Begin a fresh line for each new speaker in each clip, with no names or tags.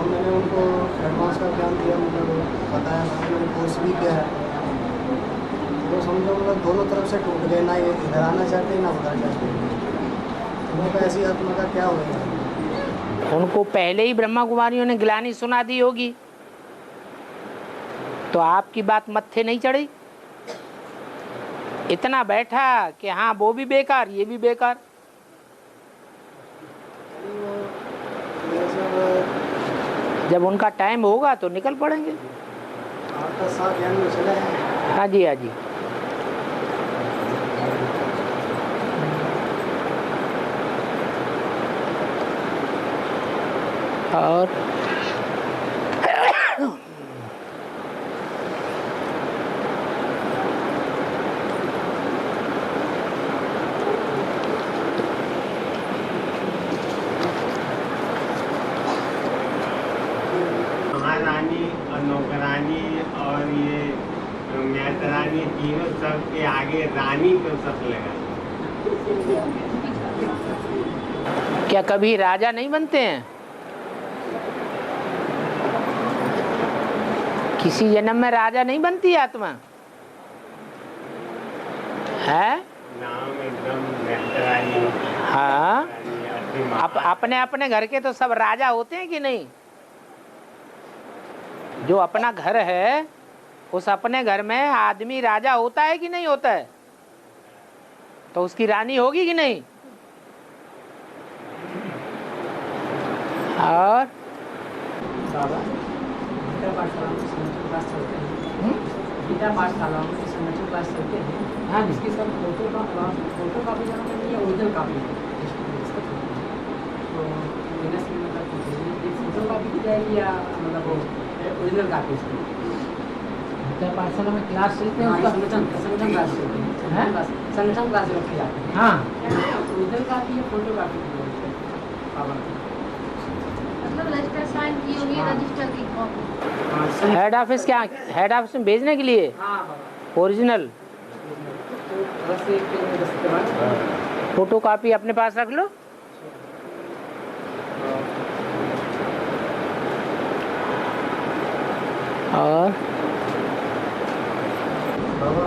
मैंने उनको एडवांस का ज्ञान दिया, मतलब बताया, मैंने कोर्स भी किया है। तो समझो मतलब दोनों तरफ से टूट गए, ना ये इधर आना चाहते ना उधर चाहते। उनको ऐसी आत्मा का क्या होगा?
उनको पहले ही ब्रह्मा कुमारियों ने ग्लानि सुना दी होगी, तो आपकी बात मत्थे नहीं चढ़ी। इतना बैठा कि हाँ वो भी बेकार ये भी बेकार। जब उनका टाइम होगा तो निकल पड़ेंगे।
आपका साथ ज्ञान में चला है।
हाँ जी, हाँ जी। और
महारानी और नौकरानी और ये मैतरानी तीनों सबके आगे रानी को सब लगा।
क्या कभी राजा नहीं बनते हैं? किसी जन्म में राजा नहीं बनती आत्मा है?
नाम एकदम मैतरानी।
हाँ, अपने अपने घर के तो सब राजा होते हैं कि नहीं? जो अपना घर है उस अपने घर में आदमी राजा होता है कि नहीं होता है? तो उसकी रानी होगी कि नहीं? और
गीता पाठशाला में संगठन क्लास चलते हैं। हाँ, इसकी सब फोटो कापी जमा करनी है, ओरिजिनल कापी तो एक फोटो कापी की जाएगी या मतलब वो ओरिजिनल कापी इसकी? गीता पाठशाला में क्लास चलते हैं, उसका संगठन क्लास चलते हैं, संगठन क्लास रखी जाती है। हाँ, ओरिजिनल कापी या फोटो कापी
मतलब रजिस्टर साइन की होगी, रजिस्टर की कॉपी।
हेड ऑफिस क्या, हेड ऑफिस में भेजने के लिए ओरिजिनल फोटो कॉपी अपने पास रख लो। और
बाबा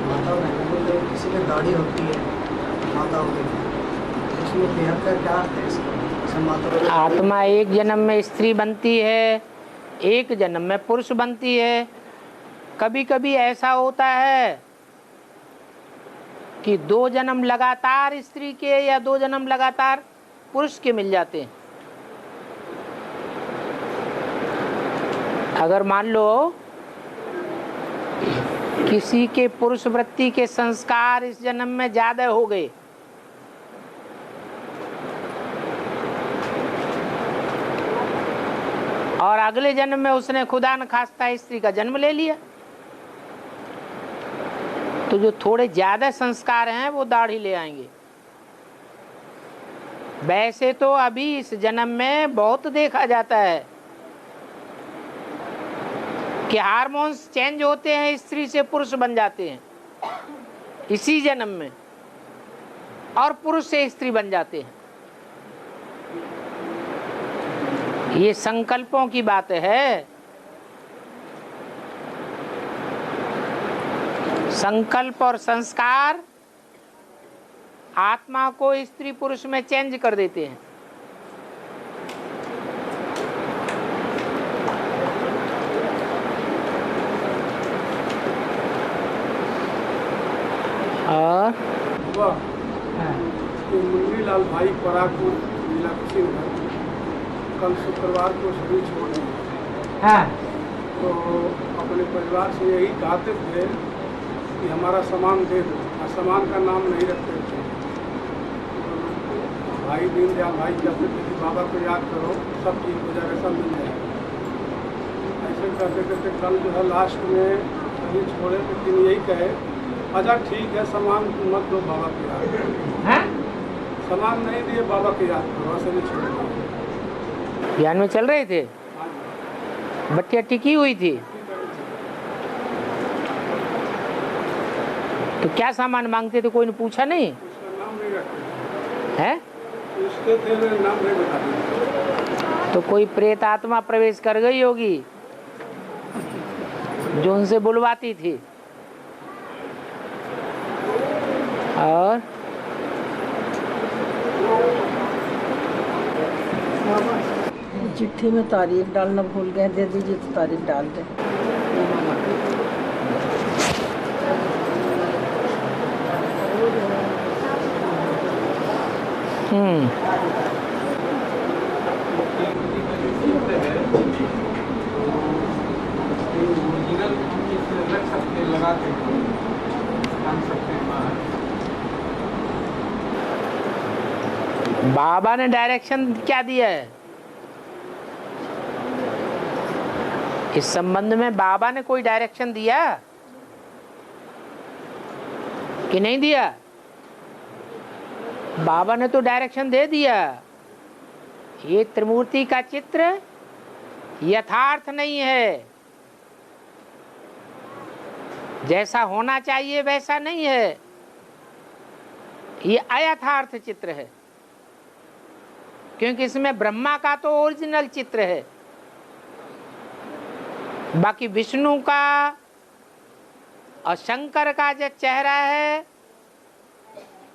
माता किसी में दाढ़ी होती है, माता होती है, उसमें बेहद का क्या अर्थ है इसका?
आत्मा एक जन्म में स्त्री बनती है, एक जन्म में पुरुष बनती है। कभी कभी ऐसा होता है कि 2 जन्म लगातार स्त्री के या 2 जन्म लगातार पुरुष के मिल जाते हैं। अगर मान लो किसी के पुरुष वृत्ति के संस्कार इस जन्म में ज्यादा हो गए, और अगले जन्म में उसने खुदा न खास्ता स्त्री का जन्म ले लिया, तो जो थोड़े ज्यादा संस्कार हैं वो दाढ़ी ले आएंगे। वैसे तो अभी इस जन्म में बहुत देखा जाता है कि हार्मोन्स चेंज होते हैं, स्त्री से पुरुष बन जाते हैं इसी जन्म में, और पुरुष से स्त्री बन जाते हैं। ये संकल्पों की बात है। संकल्प और संस्कार आत्मा को स्त्री पुरुष में चेंज कर देते हैं। और
मुन्नी लाल भाई परागपुर जिला कुशीनगर कल शुक्रवार को सभी छोड़ दिए।
हाँ,
तो अपने परिवार से यही चाहते थे कि हमारा सामान दे दो, और सामान का नाम नहीं रखते थे। तो भाई दीनदयाल भाई कहते थे कि बाबा को याद करो, सब चीज़ हो जाएगा, सब मिल जाएगा। ऐसे कहते कहते कल जो है लास्ट में सभी छोड़े, लेकिन यही कहे अच्छा ठीक है, सामान मत दो, बाबा को याद करो। सामान नहीं दिए, बाबा को याद करो, ऐसे नहीं छोड़े।
ध्यान में चल रहे थे, बट्टियाँ टिकी हुई थी। तो क्या सामान मांगते थे, कोई ने पूछा नहीं
उसका नाम नहीं रखते
है?
उस पूछते थे, नाम नहीं बताते।
तो कोई प्रेत आत्मा प्रवेश कर गई होगी जो उनसे बुलवाती थी। और
चिट्ठी में तारीख डालना भूल गए, दे दीजिए तो तारीख डाल दें।
बाबा ने डायरेक्शन क्या दिया है इस संबंध में? बाबा ने कोई डायरेक्शन दिया कि नहीं दिया? बाबा ने तो डायरेक्शन दे दिया। ये त्रिमूर्ति का चित्र यथार्थ नहीं है, जैसा होना चाहिए वैसा नहीं है, ये अयथार्थ चित्र है। क्योंकि इसमें ब्रह्मा का तो ओरिजिनल चित्र है, बाकी विष्णु का और शंकर का जो चेहरा है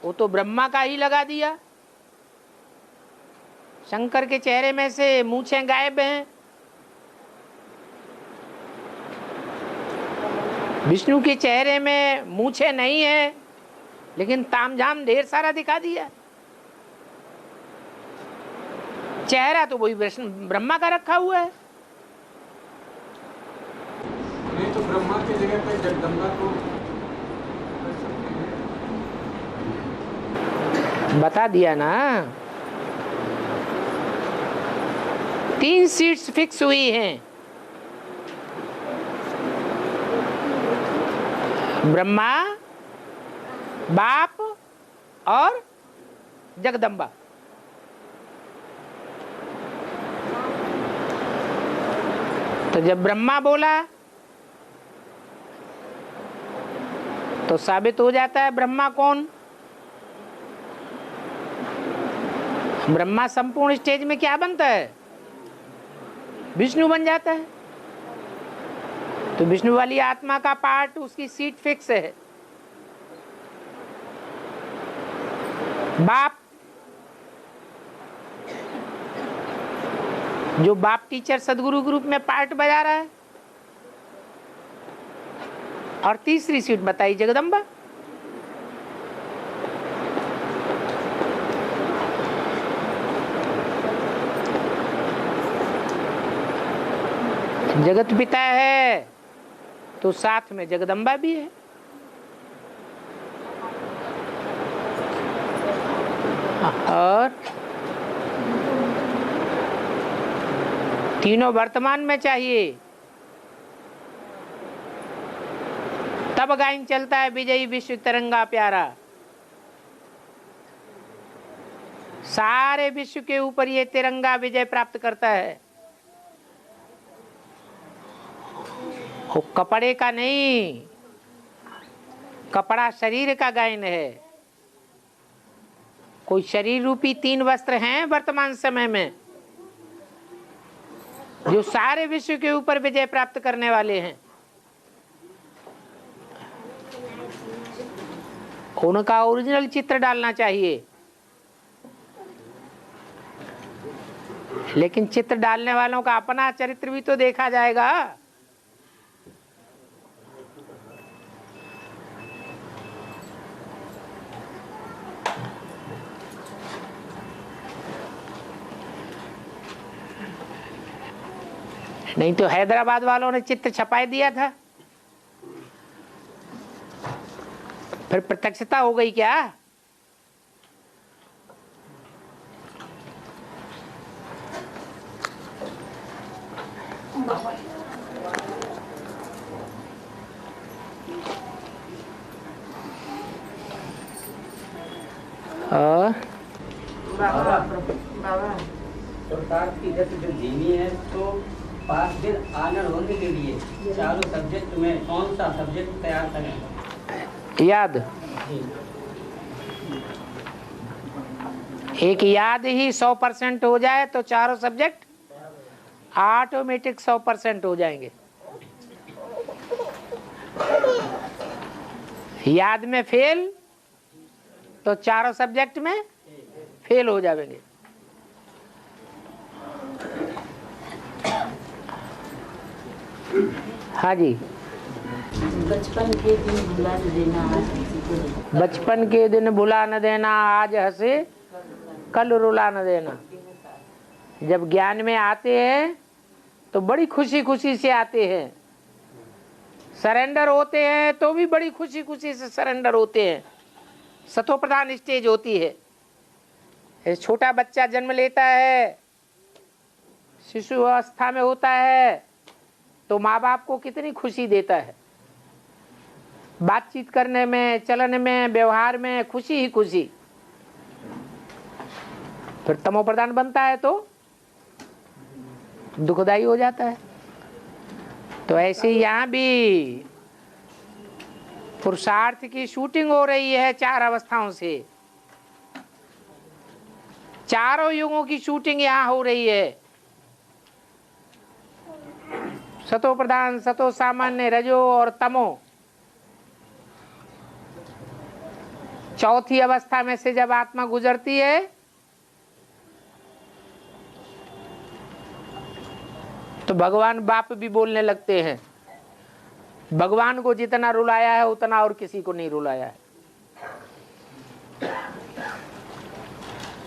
वो तो ब्रह्मा का ही लगा दिया। शंकर के चेहरे में से मूंछें गायब हैं, विष्णु के चेहरे में मूंछें नहीं है, लेकिन तामझाम ढेर सारा दिखा दिया। चेहरा तो वही ब्रह्मा का रखा हुआ है।
नहीं तो ब्रह्मा की जगह पे जगदम्बा को
बता दिया ना। 3 सीट्स फिक्स हुई हैं, ब्रह्मा, बाप और जगदम्बा। तो जब ब्रह्मा बोला तो साबित हो जाता है ब्रह्मा कौन। ब्रह्मा संपूर्ण स्टेज में क्या बनता है? विष्णु बन जाता है। तो विष्णु वाली आत्मा का पार्ट, उसकी सीट फिक्स है। बाप, जो बाप टीचर सदगुरु ग्रुप में पार्ट बजा रहा है। और तीसरी सीट बताई जगदम्बा। जगत पिता है तो साथ में जगदम्बा भी है। और तीनों वर्तमान में चाहिए, तब गायन चलता है विजयी विश्व तिरंगा प्यारा। सारे विश्व के ऊपर ये तिरंगा विजय प्राप्त करता है। वो कपड़े का नहीं, कपड़ा शरीर का गायन है। कोई शरीर रूपी 3 वस्त्र हैं वर्तमान समय में जो सारे विश्व के ऊपर विजय प्राप्त करने वाले हैं। उनका ओरिजिनल चित्र डालना चाहिए, लेकिन चित्र डालने वालों का अपना चरित्र भी तो देखा जाएगा। नहीं तो हैदराबाद वालों ने चित्र छपाई दिया था, फिर प्रत्यक्षता हो गई क्या?
सरकार की गति जो धीमी है, तो 5 दिन आनर होने के लिए चारों सब्जेक्ट में कौन सा सब्जेक्ट तैयार करें?
याद एक याद ही 100% हो जाए तो चारों सब्जेक्ट ऑटोमेटिक 100% हो जाएंगे। याद में फेल तो चारों सब्जेक्ट में फेल हो जाएंगे। हाँ जी।
बचपन के दिन भुला न देना आज किसी को नहीं।
बचपन के दिन भुला न देना, आज हंसे कल रुला न देना। जब ज्ञान में आते हैं तो बड़ी खुशी खुशी से आते हैं, सरेंडर होते हैं तो भी बड़ी खुशी खुशी से सरेंडर होते हैं। सतो प्रधान स्टेज होती है। छोटा बच्चा जन्म लेता है, शिशु अवस्था में होता है, तो माँ बाप को कितनी खुशी देता है। बातचीत करने में, चलन में, व्यवहार में खुशी ही खुशी। फिर तमो प्रधान बनता है तो दुखदाई हो जाता है। तो ऐसे यहाँ भी पुरुषार्थ की शूटिंग हो रही है 4 अवस्थाओं से। चारों युगों की शूटिंग यहाँ हो रही है। सतो प्रधान, सतो सामान्य, रजो और तमो। चौथी अवस्था में से जब आत्मा गुजरती है तो भगवान बाप भी बोलने लगते हैं। भगवान को जितना रुलाया है उतना और किसी को नहीं रुलाया है।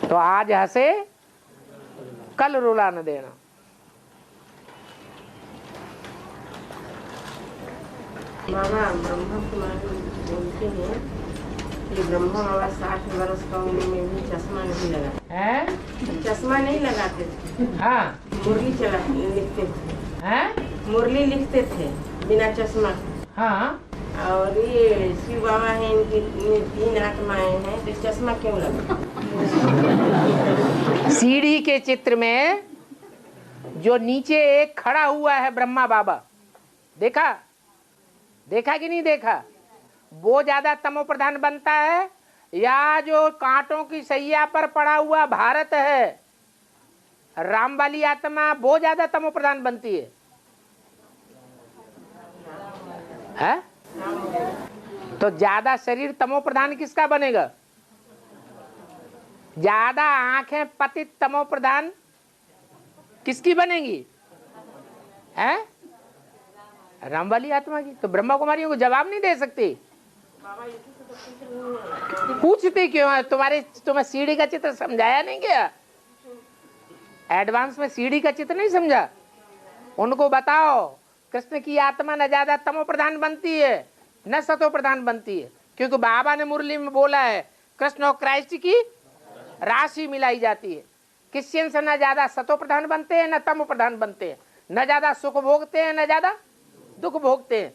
तो आज हंसे कल रुला न देना।
बाबा ब्रह्मा कुमारी बोलते हैं कि ब्रह्मा बाबा 60 वर्ष का उम्र में भी चश्मा नहीं लगाते हैं। चश्मा नहीं लगाते थे।
हाँ।
मुरली लिखते थे।
हैं?
मुरली लिखते थे बिना चश्मा।
हाँ।
और ये शिव बाबा है, इनकी 3 आत्माएं हैं, तो चश्मा क्यों लगा?
सीढ़ी के चित्र में जो नीचे एक खड़ा हुआ है ब्रह्मा बाबा, देखा कि नहीं देखा? वो ज्यादा तमो प्रधान बनता है या जो कांटों की सैया पर पड़ा हुआ भारत है, राम वाली आत्मा, वो ज्यादा तमो प्रधान बनती है? तो ज्यादा शरीर तमो प्रधान किसका बनेगा? ज्यादा आंखें पतित तमो प्रधान किसकी बनेंगी? है राम वाली आत्मा की। तो ब्रह्मा कुमारियों को जवाब नहीं दे सकती। पूछते क्यों है? तुम्हें सीढ़ी का चित्र समझाया नहीं गया? एडवांस में सीढ़ी का चित्र नहीं समझा? उनको बताओ कृष्ण की आत्मा न ज्यादा तमो प्रधान बनती है न सतो प्रधान बनती है, क्योंकि बाबा ने मुरली में बोला है कृष्ण और क्राइस्ट की राशि मिलाई जाती है। क्रिश्चियन से न ज्यादा सतो प्रधान बनते हैं न तमो प्रधान बनते हैं, न ज्यादा सुख भोगते हैं न ज्यादा दुख भोगते हैं।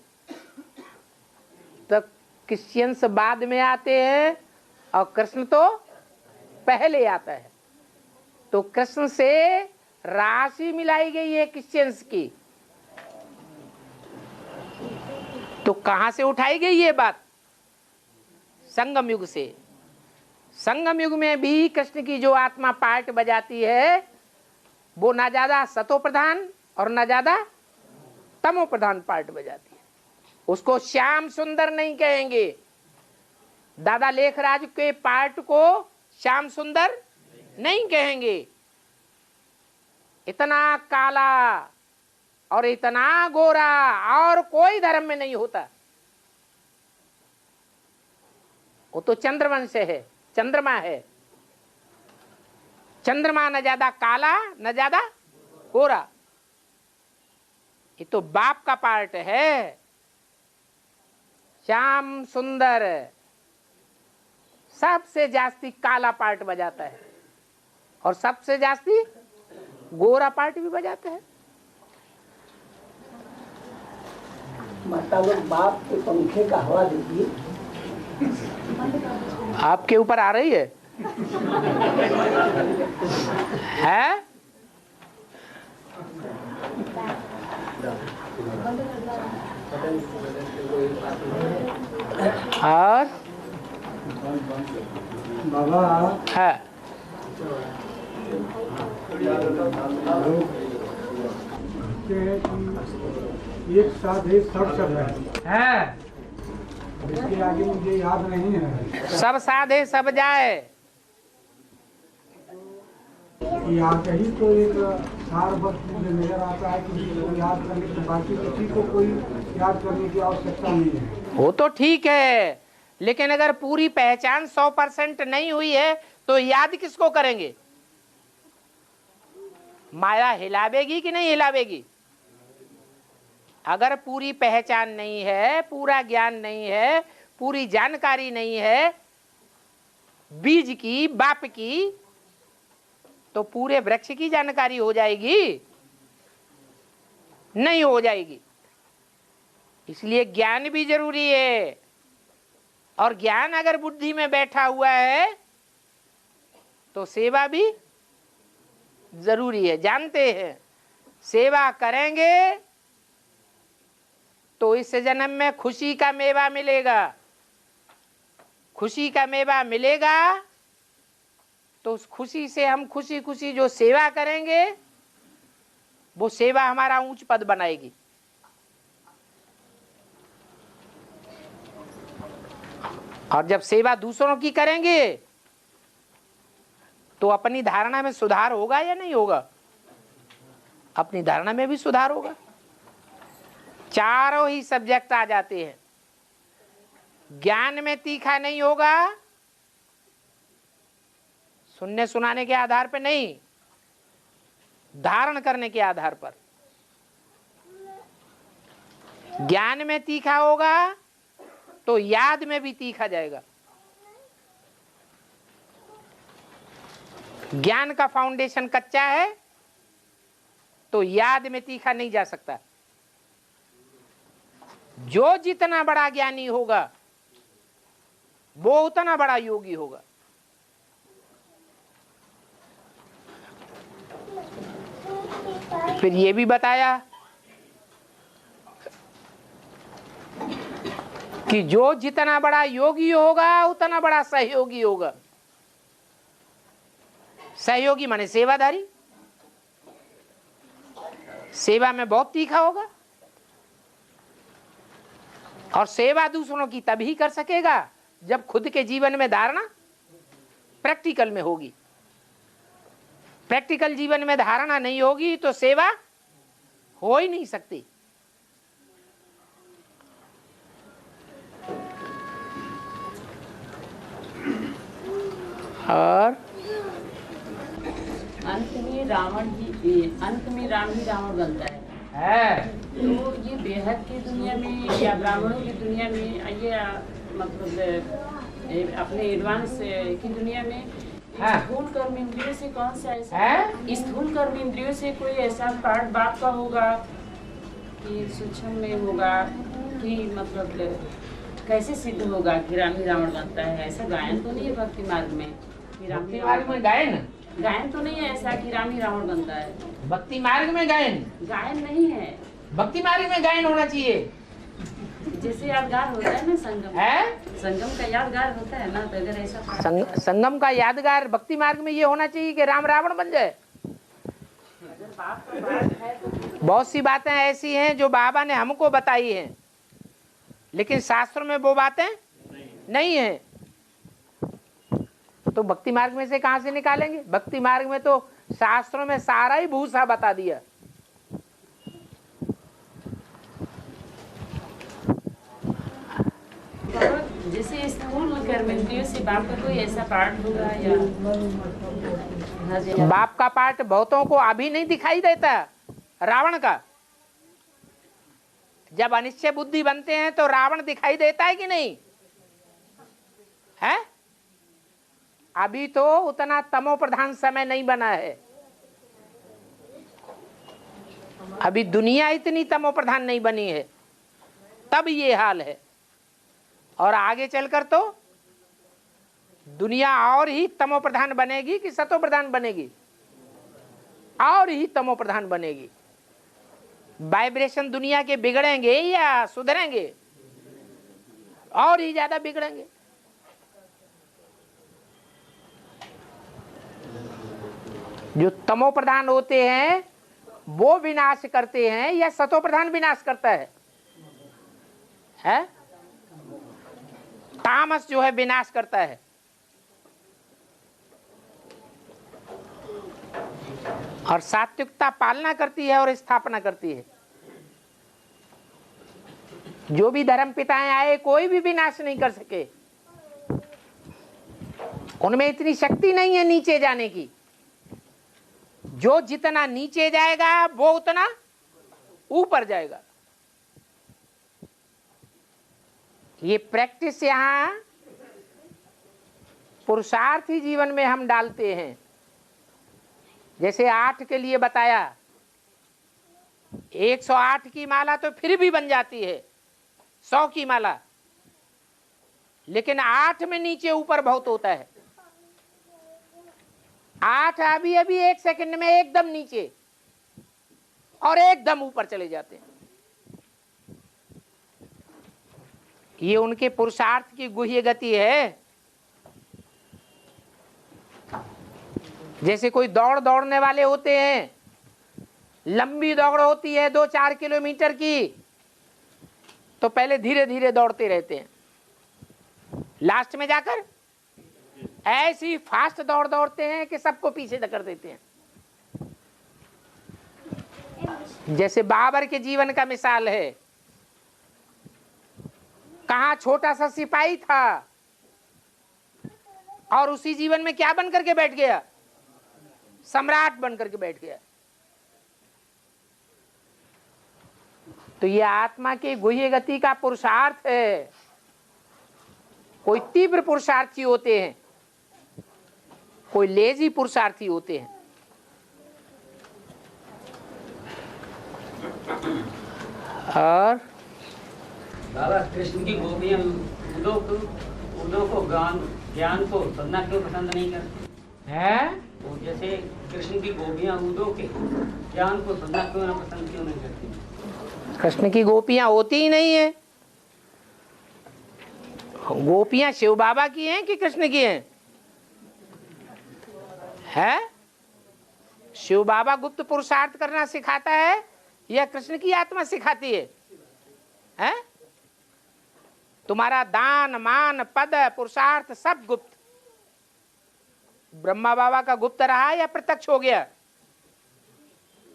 तो क्रिश्चियंस बाद में आते हैं और कृष्ण तो पहले आता है। तो कृष्ण से राशि मिलाई गई है क्रिश्चियंस की। तो कहां से उठाई गई ये बात? संगम युग से। संगम युग में भी कृष्ण की जो आत्मा पार्ट बजाती है वो ना ज्यादा सतो प्रधान और ना ज्यादा तमो प्रधान पार्ट बजाती है। उसको श्याम सुंदर नहीं कहेंगे। दादा लेखराज के पार्ट को श्याम सुंदर नहीं कहेंगे। इतना काला और इतना गोरा और कोई धर्म में नहीं होता। वो तो चंद्रवंश है, चंद्रमा है। चंद्रमा न ज्यादा काला न ज्यादा गोरा। ये तो बाप का पार्ट है। श्याम सुंदर सबसे जास्ती काला पार्ट बजाता है और सबसे जास्ती गोरा पार्ट भी बजाता है।
माता लोग बाप के पंखे का हवा दीजिए।
आपके ऊपर आ रही है? है? और
बाबा
है
एक साधे सब सब
है।
इसके आगे मुझे याद नहीं है।
सब साधे सब जाए,
याद ही तो एक सार वक्त मुझे नजर आता है कि को याद करने के बाकी किसी को कोई याद करने की आवश्यकता नहीं है।
वो तो ठीक है, लेकिन अगर पूरी पहचान 100% नहीं हुई है तो याद किसको करेंगे? माया हिलावेगी कि नहीं हिलावेगी? अगर पूरी पहचान नहीं है, पूरा ज्ञान नहीं है, पूरी जानकारी नहीं है बीज की, बाप की, तो पूरे वृक्ष की जानकारी हो जाएगी? नहीं हो जाएगी। इसलिए ज्ञान भी जरूरी है, और ज्ञान अगर बुद्धि में बैठा हुआ है तो सेवा भी जरूरी है। जानते हैं सेवा करेंगे तो इस जन्म में खुशी का मेवा मिलेगा। खुशी का मेवा मिलेगा तो उस खुशी से हम खुशी खुशी जो सेवा करेंगे वो सेवा हमारा ऊंच पद बनाएगी। और जब सेवा दूसरों की करेंगे तो अपनी धारणा में सुधार होगा या नहीं होगा? अपनी धारणा में भी सुधार होगा। चारों ही सब्जेक्ट आ जाते हैं। ज्ञान में तीखा नहीं होगा, सुनने सुनाने के आधार पर नहीं, धारण करने के आधार पर। ज्ञान में तीखा होगा तो याद में भी तीखा जाएगा। ज्ञान का फाउंडेशन कच्चा है तो याद में तीखा नहीं जा सकता। जो जितना बड़ा ज्ञानी होगा वो उतना बड़ा योगी होगा। फिर ये भी बताया कि जो जितना बड़ा योगी होगा उतना बड़ा सहयोगी होगा। सहयोगी माने सेवादारी। सेवा में बहुत तीखा होगा, और सेवा दूसरों की तभी कर सकेगा जब खुद के जीवन में धारणा प्रैक्टिकल में होगी। प्रैक्टिकल जीवन में धारणा नहीं होगी तो सेवा हो ही नहीं सकती। और
अंत में रावण ही रावण बनता है। तो ये बेहद की दुनिया में या ब्राह्मणों की दुनिया में ये मतलब अपने एडवांस की दुनिया में स्थूल कर्म इंद्रियों से कौन सा ऐसा स्थूल कर्म इंद्रियों से कोई ऐसा पार्ट बाप का होगा कि सूक्ष्म में होगा कि मतलब कैसे सिद्ध होगा कि राम ही रावण बनता है? ऐसा गायन तो नहीं है भक्ति मार्ग में कि राम ही
मार्ग में
गायन तो नहीं है ऐसा कि राम ही रावण बनता है।
भक्ति मार्ग में
गायन नहीं है।
भक्ति मार्ग में गायन होना चाहिए।
जैसे यादगार होता है ना संगम
है,
संगम का यादगार होता है ना, तो अगर ऐसा
संगम का यादगार भक्ति मार्ग में ये होना चाहिए कि राम रावण बन जाए। बहुत सी बातें ऐसी हैं जो बाबा ने हमको बताई हैं, लेकिन शास्त्रों में वो बातें नहीं है। तो भक्ति मार्ग में से कहां से निकालेंगे? भक्ति मार्ग में तो शास्त्रों में सारा ही भूसा बता दिया।
जैसे स्थूल कर्म इंद्रियों से बाप का कोई ऐसा पार्ट होगा या
बाप का पार्ट बहुतों को अभी नहीं दिखाई देता। रावण का जब अनिश्चय बुद्धि बनते हैं तो रावण दिखाई देता है कि नहीं है? अभी तो उतना तमो प्रधान समय नहीं बना है। अभी दुनिया इतनी तमो प्रधान नहीं बनी है, तब ये हाल है। और आगे चलकर तो दुनिया और ही तमो प्रधान बनेगी कि सतो प्रधान बनेगी? और ही तमो प्रधान बनेगी। वाइब्रेशन दुनिया के बिगड़ेंगे या सुधरेंगे? और ही ज्यादा बिगड़ेंगे। जो तमो प्रधान होते हैं वो विनाश करते हैं या सतो प्रधान विनाश करता है? तामस जो है विनाश करता है। और सात्विकता पालना करती है और स्थापना करती है। जो भी धर्म पिताएं आए कोई भी विनाश नहीं कर सके, उनमें इतनी शक्ति नहीं है नीचे जाने की। जो जितना नीचे जाएगा वो उतना ऊपर जाएगा। ये प्रैक्टिस यहां पुरुषार्थी जीवन में हम डालते हैं। जैसे 8 के लिए बताया, 108 की माला तो फिर भी बन जाती है 100 की माला, लेकिन 8 में नीचे ऊपर बहुत होता है। 8 अभी अभी 1 सेकंड में एकदम नीचे और एकदम ऊपर चले जाते हैं। ये उनके पुरुषार्थ की गुह्य गति है। जैसे कोई दौड़ने वाले होते हैं, लंबी दौड़ होती है 2-4 किलोमीटर की, तो पहले धीरे धीरे दौड़ते रहते हैं, लास्ट में जाकर ऐसी फास्ट दौड़ते हैं कि सबको पीछे धकेल देते हैं। जैसे बाबर के जीवन का मिसाल है। कहां छोटा सा सिपाही था और उसी जीवन में क्या बन करके बैठ गया? सम्राट बन करके बैठ गया। तो ये आत्मा के गुह्य गति का पुरुषार्थ है। कोई तीव्र पुरुषार्थी होते हैं, कोई लेजी पुरुषार्थी होते हैं। और
बाबा कृष्ण की गोपियां उदो को ज्ञान को सुनना क्यों पसंद नहीं करती
है?
वो जैसे कृष्ण की गोपियां उदो के ज्ञान को सुनना क्यों नहीं करती?
कृष्ण की गोपियां होती ही नहीं है। गोपियां शिव बाबा की हैं कि कृष्ण की हैं? है? शिव बाबा गुप्त पुरुषार्थ करना सिखाता है या कृष्ण की आत्मा सिखाती है? हैं? तुम्हारा दान मान पद पुरुषार्थ सब गुप्त। ब्रह्मा बाबा का गुप्त रहा या प्रत्यक्ष हो गया?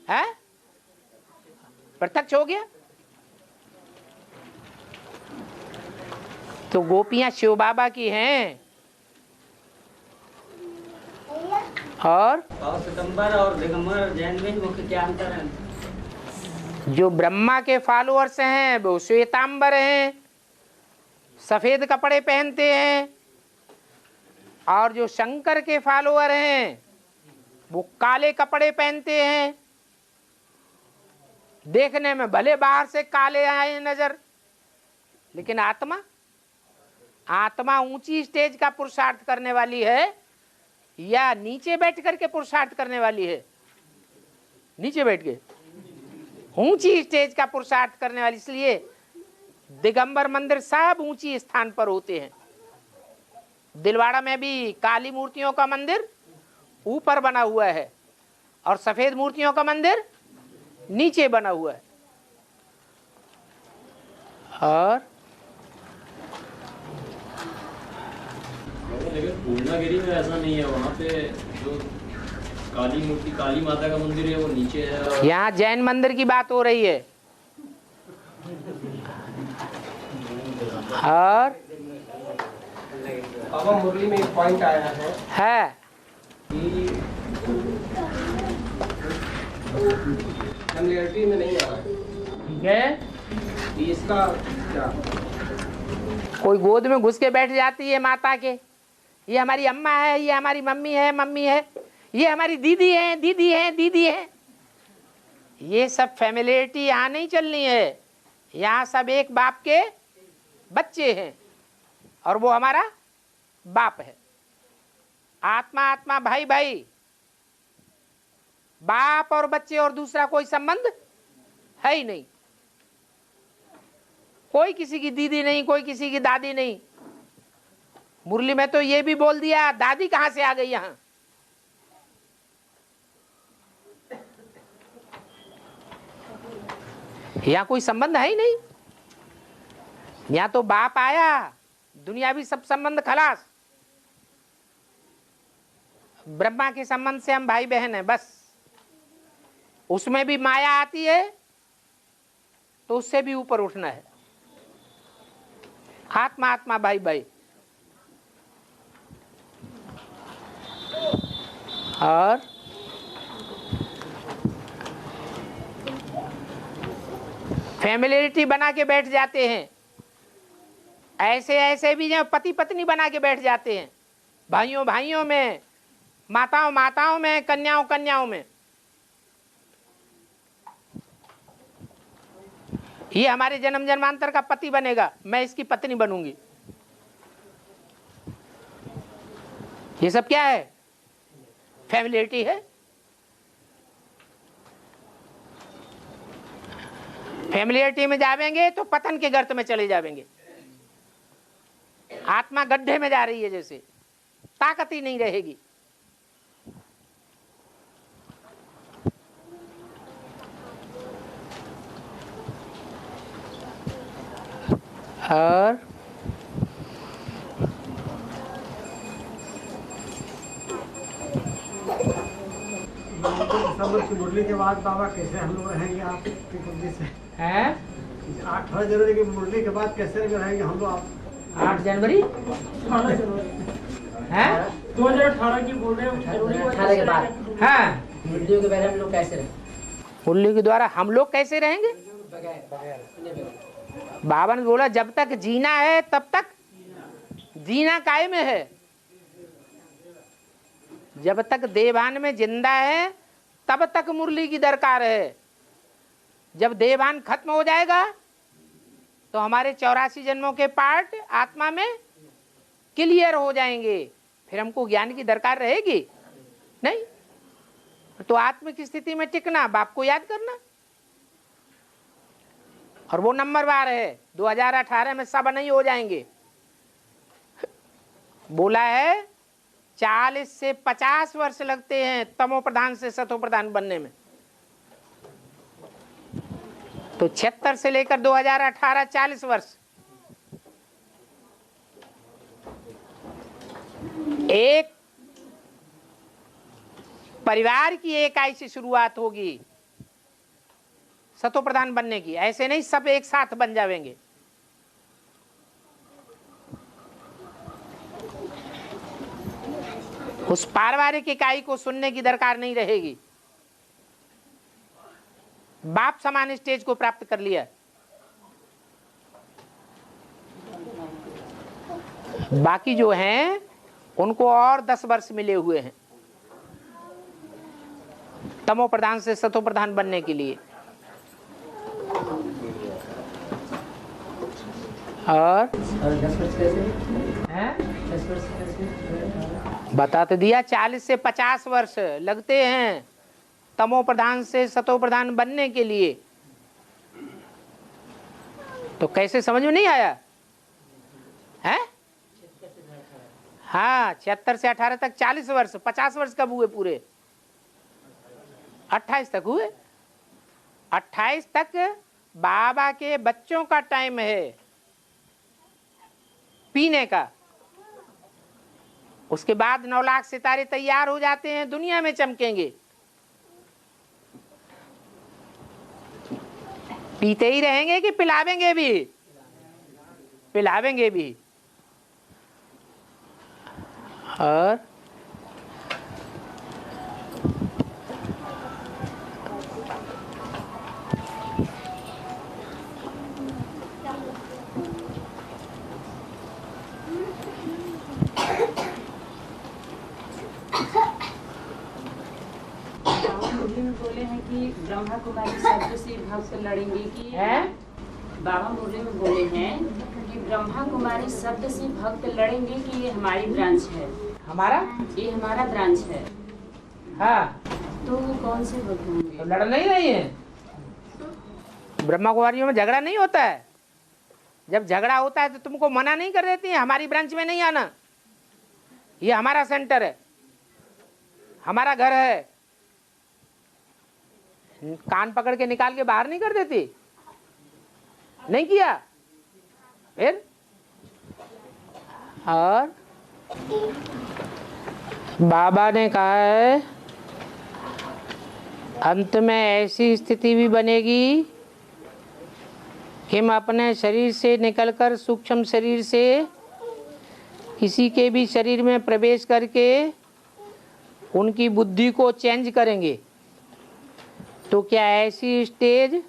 है? प्रत्यक्ष हो गया। तो गोपियां शिव बाबा की हैं। और
श्वेतांबर और दिगंबर जैन में मुख्य क्या अंतर है?
जो ब्रह्मा के फॉलोअर्स हैं वो श्वेतांबर हैं, सफेद कपड़े पहनते हैं, और जो शंकर के फॉलोअर हैं वो काले कपड़े पहनते हैं। देखने में भले बाहर से काले आए नजर, लेकिन आत्मा ऊंची स्टेज का पुरुषार्थ करने वाली है या नीचे बैठ करके पुरुषार्थ करने वाली है? नीचे बैठ के ऊंची स्टेज का पुरुषार्थ करने वाली। इसलिए दिगंबर मंदिर सब ऊंची स्थान पर होते हैं। दिलवाड़ा में भी काली मूर्तियों का मंदिर ऊपर बना हुआ है और सफेद मूर्तियों का मंदिर नीचे बना हुआ है। और
लेकिन पूर्णागिरी में ऐसा नहीं है। वहाँ पे जो काली मूर्ति काली माता का मंदिर है वो नीचे है।
यहाँ जैन मंदिर की बात हो रही है। और
अब मुरली में एक पॉइंट आया है कि फैमिलियरिटी में नहीं आ रहा है।
ठीक है,
कि इसका क्या?
कोई गोद में घुस के बैठ जाती है माता के, ये हमारी अम्मा है, ये हमारी मम्मी है, ये हमारी दीदी है। ये सब फैमिलियरिटी यहाँ नहीं चलनी है। यहाँ सब एक बाप के बच्चे हैं और वो हमारा बाप है। आत्मा भाई, बाप और बच्चे और दूसरा कोई संबंध है ही नहीं। कोई किसी की दीदी नहीं, कोई किसी की दादी नहीं। मुरली में तो ये भी बोल दिया दादी कहां से आ गई यहाँ। यहाँ कोई संबंध है ही नहीं। यहाँ तो बाप आया, दुनियावी सब संबंध खलास। ब्रह्मा के संबंध से हम भाई बहन हैं बस। उसमें भी माया आती है तो उससे भी ऊपर उठना है। आत्मा आत्मा भाई भाई। और फैमिलियरिटी बना के बैठ जाते हैं। ऐसे ऐसे भी जो पति पत्नी बना के बैठ जाते हैं, भाइयों भाइयों में, माताओं माताओं में, कन्याओं कन्याओं में। ये हमारे जन्म जन्मांतर का पति बनेगा, मैं इसकी पत्नी बनूंगी। ये सब क्या है? फैमिलियरिटी है। फैमिलियरिटी में जावेंगे तो पतन के गर्त में चले जावेंगे। आत्मा गड्ढे में जा रही है, जैसे ताकत ही नहीं रहेगी। और
दिसंबर की मुरली के बाद बाबा कैसे हम लोग रहेंगे आपकी कुर्सी से?
हैं?
8 जनवरी की मुरली के बाद कैसे रहेंगे हम लोग? आप
8 जनवरी हैं?
2018 की बोल रहे हैं।
2018 के बाद
हाँ,
मुर्लियों के बारे में लोग कैसे रहे?
मुरली के द्वारा हम लोग कैसे रहेंगे? बाबा ने बोला जब तक जीना है तब तक जीना कायम है। जब तक देवान में जिंदा है तब तक मुरली की दरकार है। जब देवान खत्म हो जाएगा तो हमारे 84 जन्मों के पार्ट आत्मा में क्लियर हो जाएंगे। फिर हमको ज्ञान की दरकार रहेगी नहीं। तो आत्म की स्थिति में टिकना, बाप को याद करना, और वो नंबरवार है। 2018 में सब नहीं हो जाएंगे। बोला है 40 से 50 वर्ष लगते हैं तमो प्रधान से सतो प्रधान बनने में। तो 76 से लेकर 2018 40 वर्ष। एक परिवार की एक आई से शुरुआत होगी सतो प्रधान बनने की। ऐसे नहीं सब एक साथ बन जाएंगे। उस पारिवारिक इकाई को सुनने की दरकार नहीं रहेगी। बाप समान स्टेज को प्राप्त कर लिया। बाकी जो हैं उनको और 10 वर्ष मिले हुए हैं तमो प्रधान से सतो प्रधान बनने के लिए। और
10 वर्ष कैसे
हैं?
10 वर्ष कैसे?
बता तो दिया 40 से 50 वर्ष लगते हैं तमो प्रधान से सतो प्रधान बनने के लिए। तो कैसे समझ में नहीं आया है? हाँ, 76 से 18 तक 40 वर्ष। 50 वर्ष कब हुए पूरे? 28 तक हुए। 28 तक बाबा के बच्चों का टाइम है पीने का। उसके बाद 9 लाख सितारे तैयार हो जाते हैं, दुनिया में चमकेंगे। पीते ही रहेंगे कि पिलावेंगे भी? पिलावेंगे भी। और
बोले हैं कि ब्रह्मा कुमारी शब्द से भक्त लड़ेंगे कि बाबा मुरली में बोले हैं कि ब्रह्मा कुमारी शब्द से भक्त लड़ेंगे कि ये हमारी ब्रांच है।
हमारा
ये हमारा ब्रांच है।
हाँ,
तो वो कौन से भक्त होंगे?
तो लड़ना ही नहीं है। ब्रह्मा कुमारियों में झगड़ा नहीं होता है। जब झगड़ा होता है तो तुमको मना नहीं कर देती है हमारी ब्रांच में नहीं आना। ये हमारा सेंटर है, हमारा घर है। कान पकड़ के निकाल के बाहर नहीं कर देती। नहीं किया। फिर और बाबा ने कहा है अंत में ऐसी स्थिति भी बनेगी कि हम अपने शरीर से निकलकर सूक्ष्म शरीर से किसी के भी शरीर में प्रवेश करके उनकी बुद्धि को चेंज करेंगे। तो क्या ऐसी स्टेज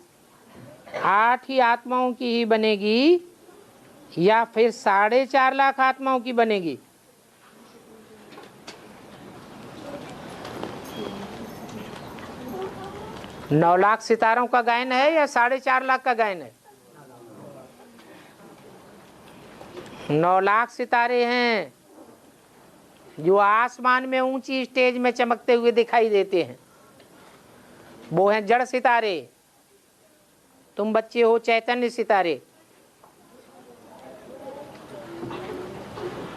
8 ही आत्माओं की ही बनेगी या फिर 4.5 लाख आत्माओं की बनेगी? नौ लाख सितारों का गायन है या 4.5 लाख का गायन है? 9 लाख सितारे हैं जो आसमान में ऊंची स्टेज में चमकते हुए दिखाई देते हैं। वो हैं जड़ सितारे। तुम बच्चे हो चैतन्य सितारे।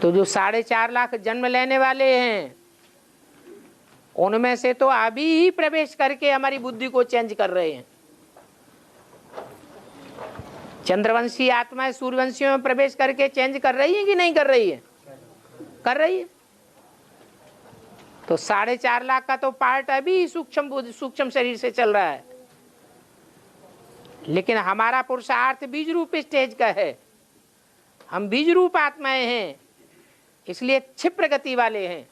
तो जो 4.5 लाख जन्म लेने वाले हैं उनमें से तो अभी ही प्रवेश करके हमारी बुद्धि को चेंज कर रहे हैं। चंद्रवंशी आत्माएं सूर्यवंशियों में प्रवेश करके चेंज कर रही है कि नहीं कर रही है? कर रही है। तो 4.5 लाख का तो पार्ट अभी सूक्ष्म शरीर से चल रहा है, लेकिन हमारा पुरुषार्थ बीज रूप स्टेज का है। हम बीज रूप आत्माएं हैं, इसलिए क्षिप्र गति वाले हैं।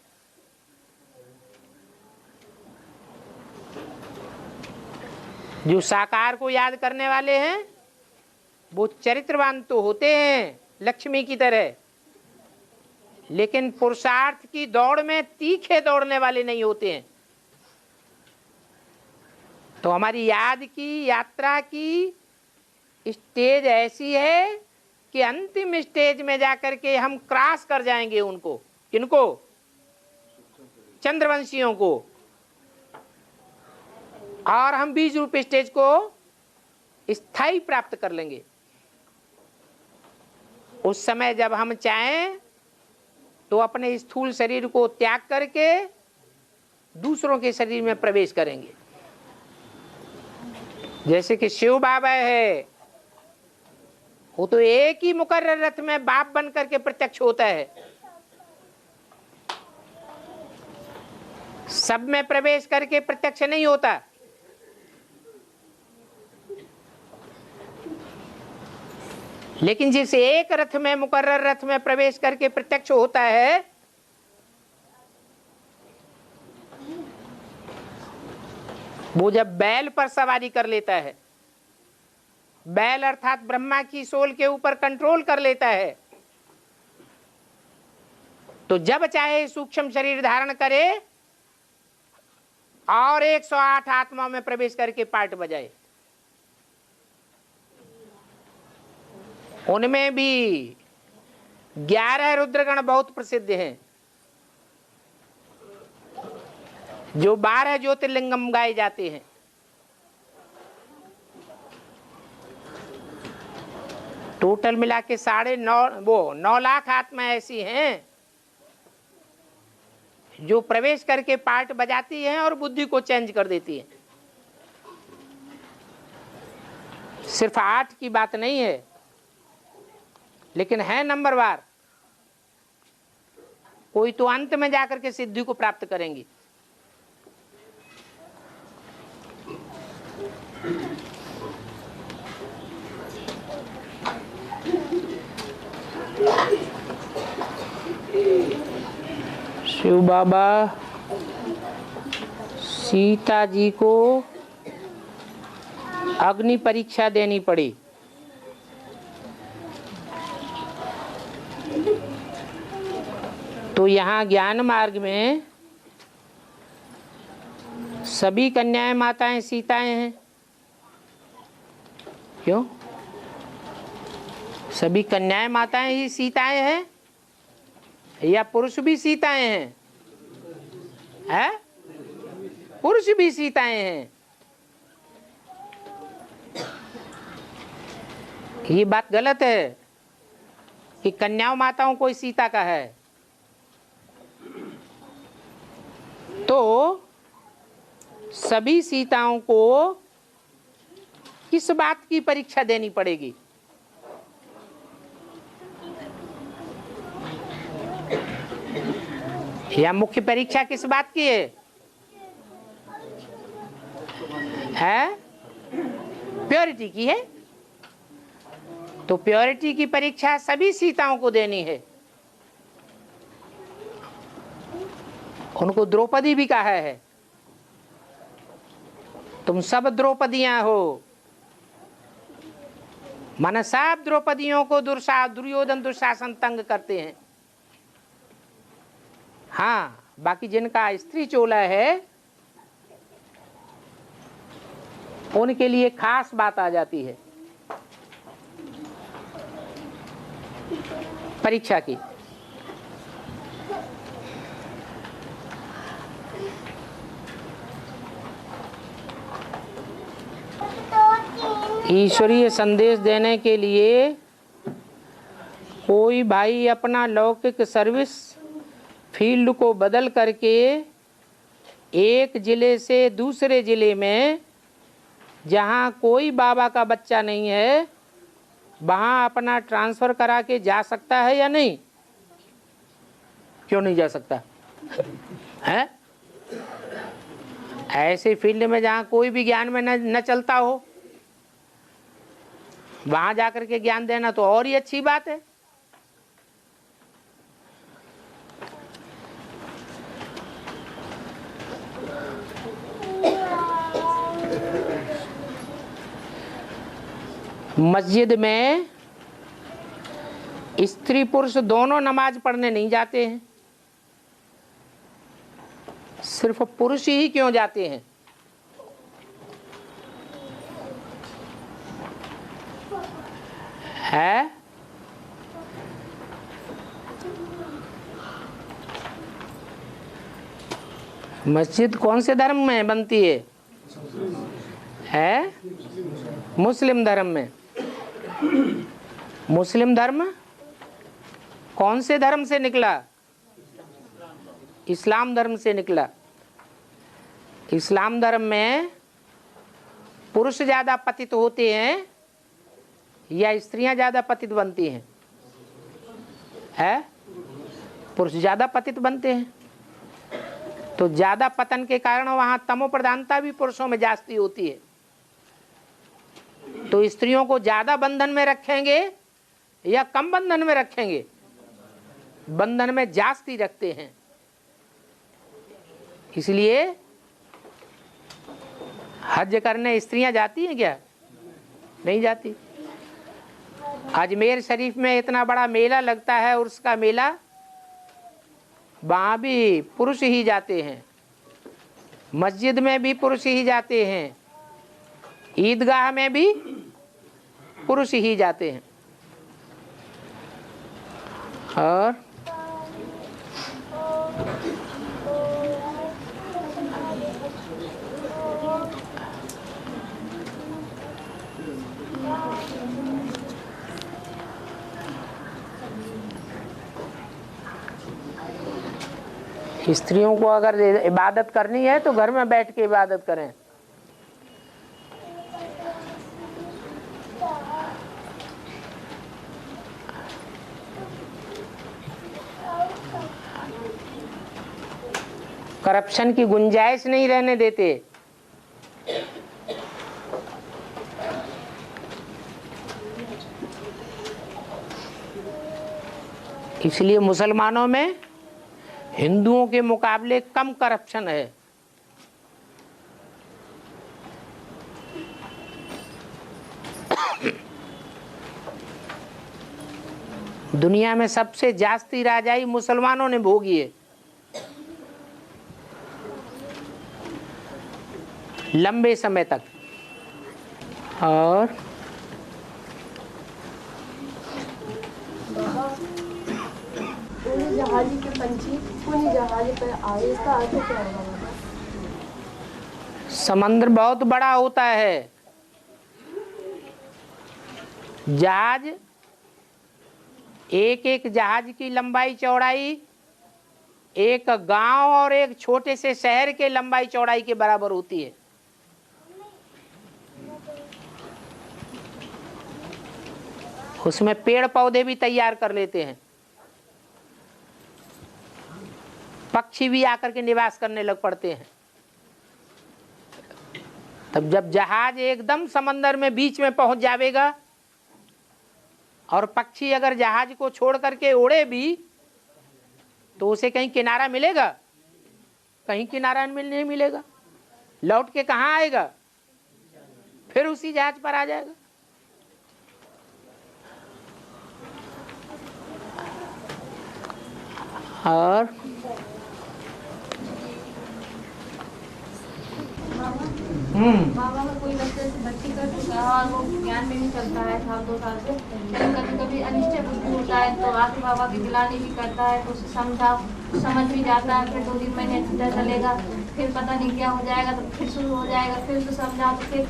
जो साकार को याद करने वाले हैं वो चरित्रवान तो होते हैं लक्ष्मी की तरह, लेकिन पुरुषार्थ की दौड़ में तीखे दौड़ने वाले नहीं होते हैं। तो हमारी याद की यात्रा की स्टेज ऐसी है कि अंतिम स्टेज में जाकर के हम क्रॉस कर जाएंगे उनको। किनको? चंद्रवंशियों को। और हम बीज रूप स्टेज को स्थायी प्राप्त कर लेंगे। उस समय जब हम चाहें तो अपने स्थूल शरीर को त्याग करके दूसरों के शरीर में प्रवेश करेंगे। जैसे कि शिव बाबा है, वो तो एक ही मुकर्रर रथ में बाप बन करके प्रत्यक्ष होता है। सब में प्रवेश करके प्रत्यक्ष नहीं होता। लेकिन जिस एक रथ में मुकर्रर रथ में प्रवेश करके प्रत्यक्ष होता है, वो जब बैल पर सवारी कर लेता है, बैल अर्थात ब्रह्मा की सोल के ऊपर कंट्रोल कर लेता है, तो जब चाहे सूक्ष्म शरीर धारण करे और 108 आत्माओं में प्रवेश करके पार्ट बजाए। उनमें भी 11 रुद्रगण बहुत प्रसिद्ध हैं, जो 12 ज्योतिर्लिंगम गाए जाते हैं। टोटल मिला के 9.5 लाख आत्मा ऐसी हैं जो प्रवेश करके पार्ट बजाती हैं और बुद्धि को चेंज कर देती हैं। सिर्फ 8 की बात नहीं है, लेकिन है नंबरवार। कोई तो अंत में जाकर के सिद्धि को प्राप्त करेंगी। शिव बाबा सीता जी को अग्नि परीक्षा देनी पड़ी। तो यहाँ ज्ञान मार्ग में सभी कन्याएं माताएं सीताएं हैं। क्यों? सभी कन्याएं माताएं ही सीताएं हैं या पुरुष भी सीताएं हैं? है? पुरुष भी सीताएं हैं। ये बात गलत है कि कन्याओं माताओं कोई सीता का है। तो सभी सीताओं को किस बात की परीक्षा देनी पड़ेगी? या मुख्य परीक्षा किस बात की है? प्योरिटी की है। तो प्योरिटी की परीक्षा सभी सीताओं को देनी है। उनको द्रौपदी भी कहा है, तुम सब द्रौपदियां हो। माने सब द्रौपदियों को दुर्योधन दुशासन तंग करते हैं। हाँ, बाकी जिनका स्त्री चोला है उनके लिए खास बात आ जाती है परीक्षा की। ईश्वरीय संदेश देने के लिए कोई भाई अपना लौकिक सर्विस फील्ड को बदल करके एक जिले से दूसरे जिले में, जहाँ कोई बाबा का बच्चा नहीं है, वहाँ अपना ट्रांसफर करा के जा सकता है या नहीं? क्यों नहीं जा सकता है? ऐसे फील्ड में जहाँ कोई भी ज्ञान में न चलता हो, वहाँ जाकर के ज्ञान देना तो और ही अच्छी बात है। मस्जिद में स्त्री पुरुष दोनों नमाज पढ़ने नहीं जाते हैं, सिर्फ पुरुष ही क्यों जाते हैं? है मस्जिद कौन से धर्म में बनती है? मुस्लिम धर्म में। मुस्लिम धर्म कौन से धर्म से निकला? इस्लाम धर्म से निकला। इस्लाम धर्म में पुरुष ज्यादा पतित होते हैं या स्त्रियां ज्यादा पतित बनती हैं? है पुरुष ज्यादा पतित बनते हैं। तो ज्यादा पतन के कारण वहां तमो प्रधानता भी पुरुषों में जास्ती होती है। तो स्त्रियों को ज्यादा बंधन में रखेंगे या कम बंधन में रखेंगे? बंधन में जास्ती रखते हैं। इसलिए हज करने स्त्रियां जाती हैं क्या? नहीं जाती। अजमेर शरीफ में इतना बड़ा मेला लगता है, उर्स का मेला, वहाँ भी पुरुष ही जाते हैं। मस्जिद में भी पुरुष ही जाते हैं, ईदगाह में भी पुरुष ही जाते हैं। और स्त्रियों को अगर इबादत करनी है तो घर में बैठ के इबादत करें। करप्शन की गुंजाइश नहीं रहने देते। इसलिए मुसलमानों में हिंदुओं के मुकाबले कम करप्शन है। दुनिया में सबसे जास्ती राजाई मुसलमानों ने भोगी है। लंबे समय तक। और
जहाजी के पंछी पूरी जहाज पर आए, इसका अर्थ क्या होगा?
समंदर बहुत बड़ा होता है। जहाज एक एक जहाज की लंबाई चौड़ाई एक गांव और एक छोटे से शहर के लंबाई चौड़ाई के बराबर होती है। उसमें पेड़ पौधे भी तैयार कर लेते हैं। पक्षी भी आकर के निवास करने लग पड़ते हैं। तब जब जहाज एकदम समंदर में बीच में पहुंच जाएगा और पक्षी अगर जहाज को छोड़ करके उड़े भी तो उसे कहीं किनारा मिलेगा? कहीं किनारा नहीं मिलेगा। लौट के कहाँ आएगा? फिर उसी जहाज पर आ जाएगा। और
बाबा का कोई बच्चे से भक्ति कर चुका है और वो ज्ञान में भी चलता है 1-2 साल से, लेकिन कभी कभी अनिष्ट बुद्धि होता है तो आके बाबा की दिलानी भी करता है, तो उसे समझ भी जाता है। फिर 2 दिन महीने चलेगा, फिर पता नहीं क्या हो जाएगा, तो फिर शुरू हो जाएगा, फिर तो समझा तो फिर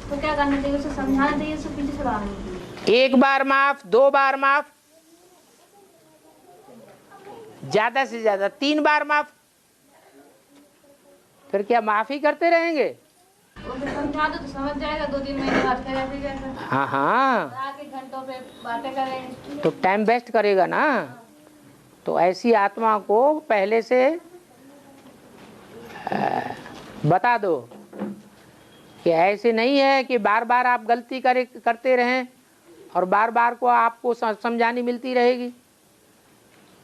तो क्या करना चाहिए? उसे समझाना चाहिए, उसे पीछे छुड़ाना चाहिए।
1 बार माफ, 2 बार माफ, ज्यादा से ज्यादा 3 बार माफ। फिर क्या माफी करते रहेंगे?
उसे समझा दो तो समझ जाएगा, 2-3 महीने बाद फिर ऐसे जैसा
हाँ
आके घंटों पे बातें करेंगे
तो टाइम वेस्ट करेगा ना। तो ऐसी आत्मा को पहले से बता दो कि ऐसे नहीं है कि बार बार आप गलती करते रहें और बार बार को आपको समझानी मिलती रहेगी।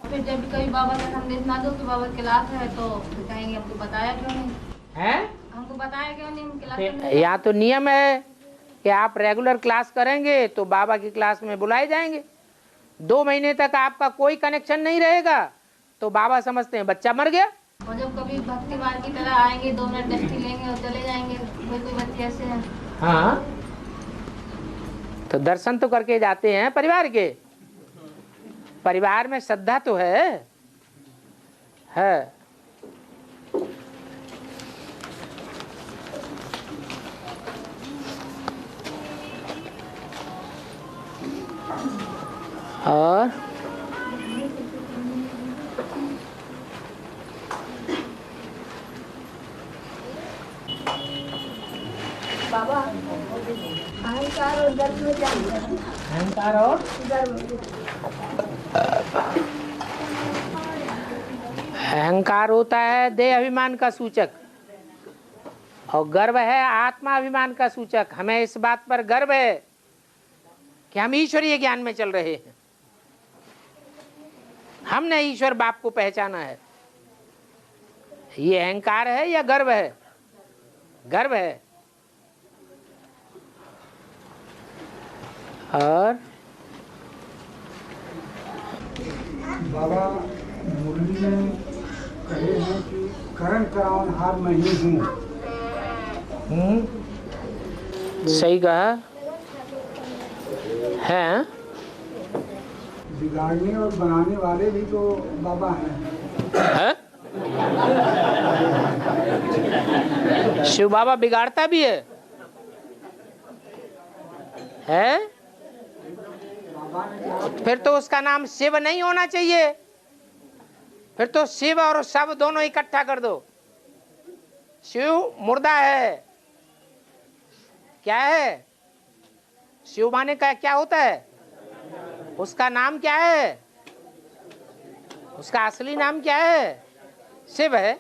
फिर जब भी कभी बाबा का संदेश ना दो कि बाबा के खिलाफ है तो फिर कहेंगे हमको बताया क्यों नहीं
है,
हमको बताया क्यों नहीं, हम क्लास में
यहाँ तो नियम है कि आप रेगुलर क्लास करेंगे तो बाबा की क्लास में बुलाए जाएंगे। 2 महीने तक आपका कोई कनेक्शन नहीं रहेगा तो बाबा समझते हैं बच्चा मर गया।
और जब कभी भक्ति मार्ग की तरह आएंगे 2 मिनट दृष्टि लेंगे और चले जाएंगे। कोई बच्चे ऐसे हैं।
हाँ तो दर्शन तो करके जाते हैं परिवार के। परिवार में श्रद्धा तो है। और
बाबा अहंकार और गर्व में क्या अंतर है?
अहंकार और अहंकार होता है देह अभिमान का सूचक और गर्व है आत्मा अभिमान का सूचक। हमें इस बात पर गर्व है कि हम ईश्वरीय ज्ञान में चल रहे हैं। हमने ईश्वर बाप को पहचाना है। ये अहंकार है या गर्व है? गर्व है। और
बाबा मुरली में कहे हैं कि करण करावनहार मैं ही हूँ।
सही कहा है।
बिगाड़ने और बनाने वाले भी तो बाबा हैं।
शिव बाबा बिगाड़ता भी है? फिर तो उसका नाम शिव नहीं होना चाहिए। फिर तो शिव और शव दोनों इकट्ठा कर दो। शिव मुर्दा है। क्या है? शिव माने का क्या होता है? उसका नाम क्या है? उसका असली नाम क्या है? शिव है।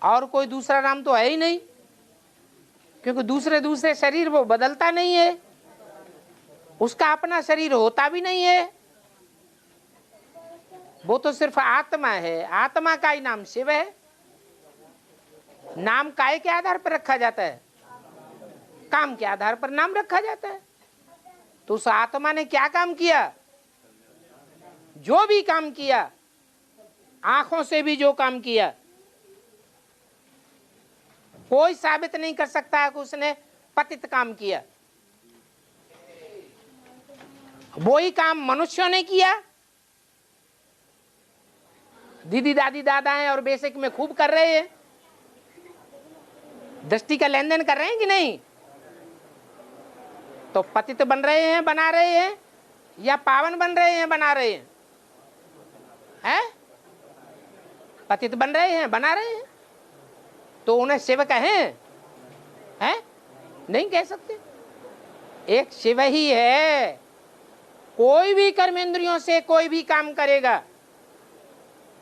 और कोई दूसरा नाम तो है ही नहीं, क्योंकि दूसरे शरीर वो बदलता नहीं है। उसका अपना शरीर होता भी नहीं है। वो तो सिर्फ आत्मा है। आत्मा का ही नाम शिव है। नाम काय के आधार पर रखा जाता है? काम के आधार पर नाम रखा जाता है। तो उस आत्मा ने क्या काम किया? जो भी काम किया, आंखों से भी जो काम किया, कोई साबित नहीं कर सकता है कि उसने पतित काम किया। वही काम मनुष्यों ने किया। दीदी दादी दादाएं और बेसिक में खूब कर रहे हैं। दृष्टि का लेन देन कर रहे हैं कि नहीं? तो पतित बन रहे हैं, बना रहे हैं, या पावन बन रहे हैं, बना रहे हैं? हैं? पतित बन रहे हैं, बना रहे हैं। तो उन्हें शिव कहें? हैं? नहीं कह सकते। एक शिव ही है। कोई भी कर्मेंद्रियों से कोई भी काम करेगा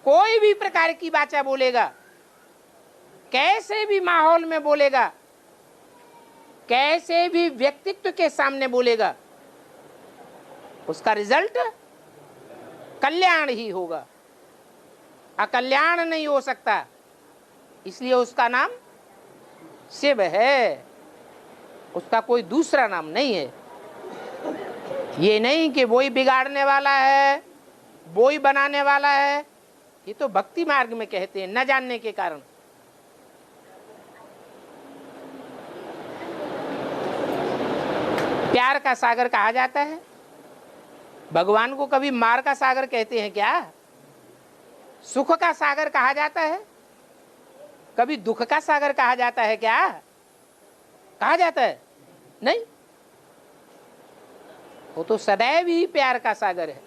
कोई भी प्रकार की वाचा बोलेगा, कैसे भी माहौल में बोलेगा, कैसे भी व्यक्तित्व के सामने बोलेगा, उसका रिजल्ट कल्याण ही होगा, अकल्याण नहीं हो सकता। इसलिए उसका नाम शिव है, उसका कोई दूसरा नाम नहीं है। ये नहीं कि वो ही बिगाड़ने वाला है, वो ही बनाने वाला है। ये तो भक्ति मार्ग में कहते हैं, न जानने के कारण। प्यार का सागर कहा जाता है। भगवान को कभी मार का सागर कहते हैं क्या? सुख का सागर कहा जाता है, कभी दुख का सागर कहा जाता है क्या? कहा जाता है? नहीं। वो तो सदैव ही प्यार का सागर है।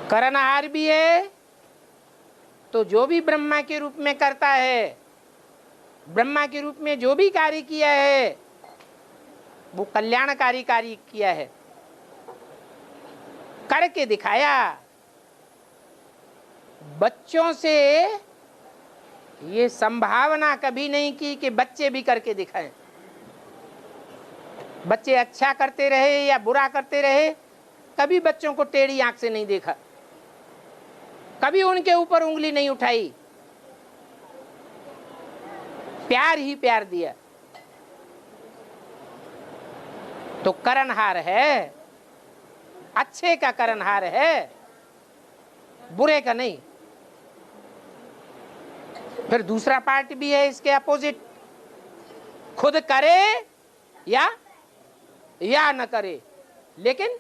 करनहार भी है, तो जो भी ब्रह्मा के रूप में करता है, ब्रह्मा के रूप में जो भी कार्य किया है वो कल्याणकारी कार्य किया है, करके दिखाया। बच्चों से ये संभावना कभी नहीं की कि बच्चे भी करके दिखाएं। बच्चे अच्छा करते रहे या बुरा करते रहे, कभी बच्चों को टेढ़ी आंख से नहीं देखा, कभी उनके ऊपर उंगली नहीं उठाई, प्यार ही प्यार दिया। तो करनहार है, अच्छे का करनहार है, बुरे का नहीं। फिर दूसरा पार्ट भी है इसके अपोजिट, खुद करे या न करे, लेकिन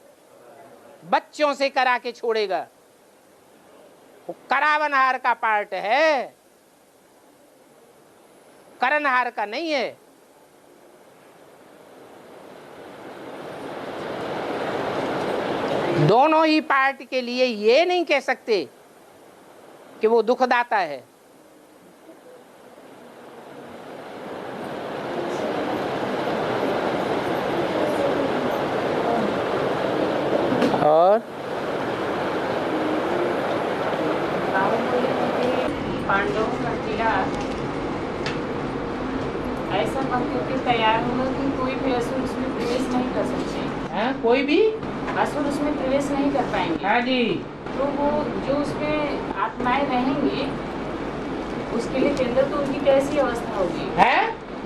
बच्चों से करा के छोड़ेगा। वो करावनहार का पार्ट है, करनहार का नहीं है। दोनों ही पार्ट के लिए ये नहीं कह सकते कि वो दुखदाता है। और
पांडवों का किला ऐसा बन करके तैयार होगा कि कोई भी असुर उसमें प्रवेश नहीं कर सकते।
कोई भी
असुर उसमें प्रवेश नहीं कर पाएंगे।
हाँ जी।
तो वो जो उसमें आत्माएं रहेंगी, उस किले के अंदर तो उनकी कैसी अवस्था होगी?
है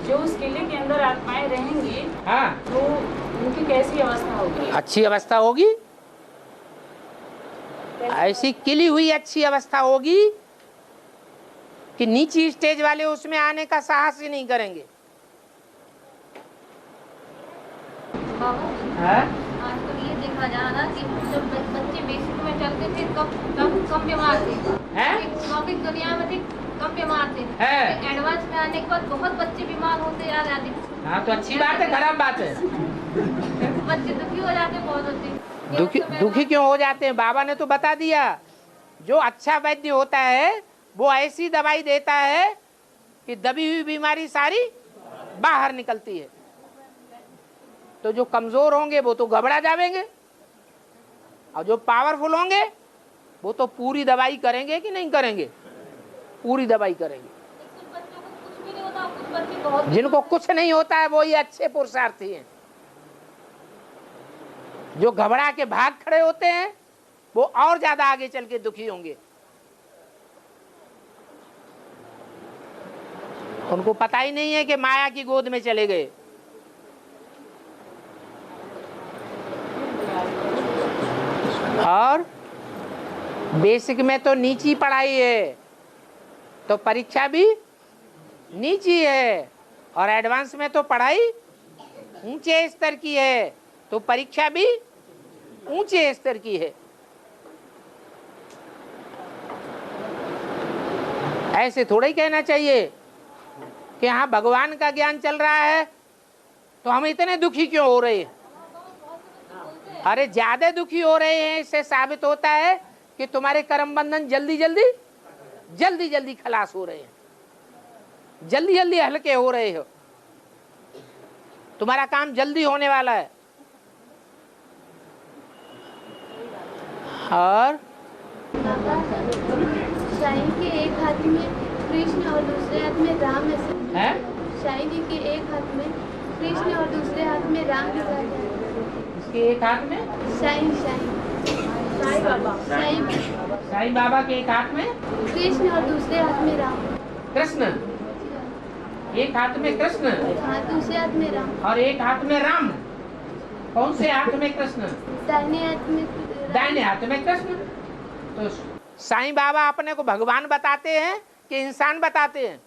जो उस किले के अंदर आत्माएं रहेंगी,
हाँ,
तो उनकी कैसी अवस्था होगी?
अच्छी अवस्था होगी। ऐसी किली हुई अच्छी अवस्था होगी कि नीची स्टेज वाले उसमें आने का साहस ही नहीं करेंगे।
आजकल ये देखा जा रहा कि जब बच्चे बेसिक में चलते थे कम बीमार थे, भौतिक दुनिया में थे कम बीमार थे, एडवांस में आने के बाद बहुत बच्चे बीमार होते जा रहे हैं।
हाँ, तो अच्छी बात है, खराब बात है?
बच्चे दुखी हो जाते, बहुत होते।
दुखी क्यों हो जाते हैं? बाबा ने तो बता दिया, जो अच्छा वैद्य होता है वो ऐसी दवाई देता है कि दबी हुई बीमारी सारी बाहर निकलती है। तो जो कमजोर होंगे वो तो घबरा जाएंगे, और जो पावरफुल होंगे वो तो पूरी दवाई करेंगे कि नहीं करेंगे? पूरी दवाई करेंगे। जिनको कुछ नहीं होता है वो ही अच्छे पुरुषार्थी हैं। जो घबरा के भाग खड़े होते हैं वो और ज्यादा आगे चल के दुखी होंगे। उनको पता ही नहीं है कि माया की गोद में चले गए। और बेसिक में तो नीची पढ़ाई है, तो परीक्षा भी नीची है, और एडवांस में तो पढ़ाई ऊंचे स्तर की है, तो परीक्षा भी ऊंचे स्तर की है। ऐसे थोड़ा ही कहना चाहिए कि हाँ भगवान का ज्ञान चल रहा है तो हम इतने दुखी क्यों हो रहे हैं। अरे ज्यादा दुखी हो रहे हैं, इससे साबित होता है कि तुम्हारे कर्म बंधन जल्दी जल्दी खलास हो रहे हैं, जल्दी जल्दी हल्के हो रहे हो, तुम्हारा काम जल्दी होने वाला है। और
साईं के एक हाथ में कृष्ण और दूसरे हाथ में राम है। साईं जी के एक हाथ में कृष्ण और दूसरे हाथ में राम दिखाया गया है।
इसके एक हाथ में
साईं बाबा
साईं बाबा के एक हाथ में
कृष्ण और दूसरे हाथ में राम।
कृष्ण, एक हाथ में कृष्ण,
हाँ, दूसरे हाथ में राम।
और एक हाथ में राम। कौन से हाथ में कृष्ण?
दाहिने हाथ में
दाहिने हाथ में कृष्ण। तो साईं बाबा अपने को भगवान बताते हैं कि इंसान बताते हैं?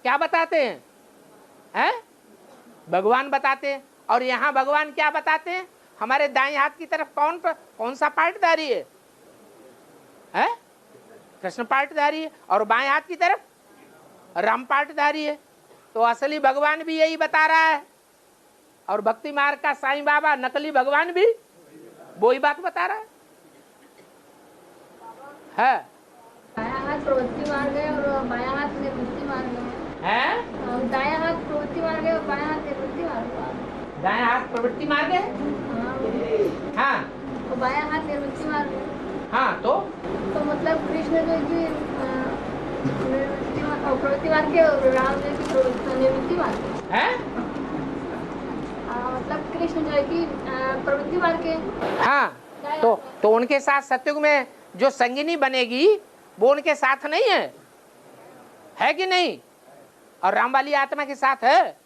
क्या बताते हैं? हैं? भगवान बताते हैं। और यहाँ भगवान क्या बताते हैं? हमारे दाएं हाथ की तरफ कौन सा पार्टधारी है? हैं? कृष्ण पार्टधारी है, और बाएं हाथ की तरफ राम पार्टधारी है। तो असली भगवान भी यही बता रहा है, और भक्ति मार्ग का साईं बाबा नकली भगवान भी वही बात बता रहा है।
दायां हाथ प्रवृत्ति मार्ग है और बायां हाथ निवृत्ति मार्ग है। दायां हाथ प्रवृत्ति मार्ग है और बायां हाथ निवृत्ति मार्ग है।
दायां हाथ प्रवृत्ति मार्ग है, हाँ,
और बायां हाथ निवृत्ति मार्ग है।
हाँ, तो
मतलब कृष्ण जो कि प्रवृत्ति मार्ग है और राम जो कि निवृत्ति मार्ग
है।
मतलब कृष्ण जो है कि प्रवृत्ति मार्ग है।
हाँ, तो उनके साथ सत्युग में जो संगिनी बनेगी वो उनके साथ नहीं है कि नहीं? और राम वाली आत्मा के साथ है।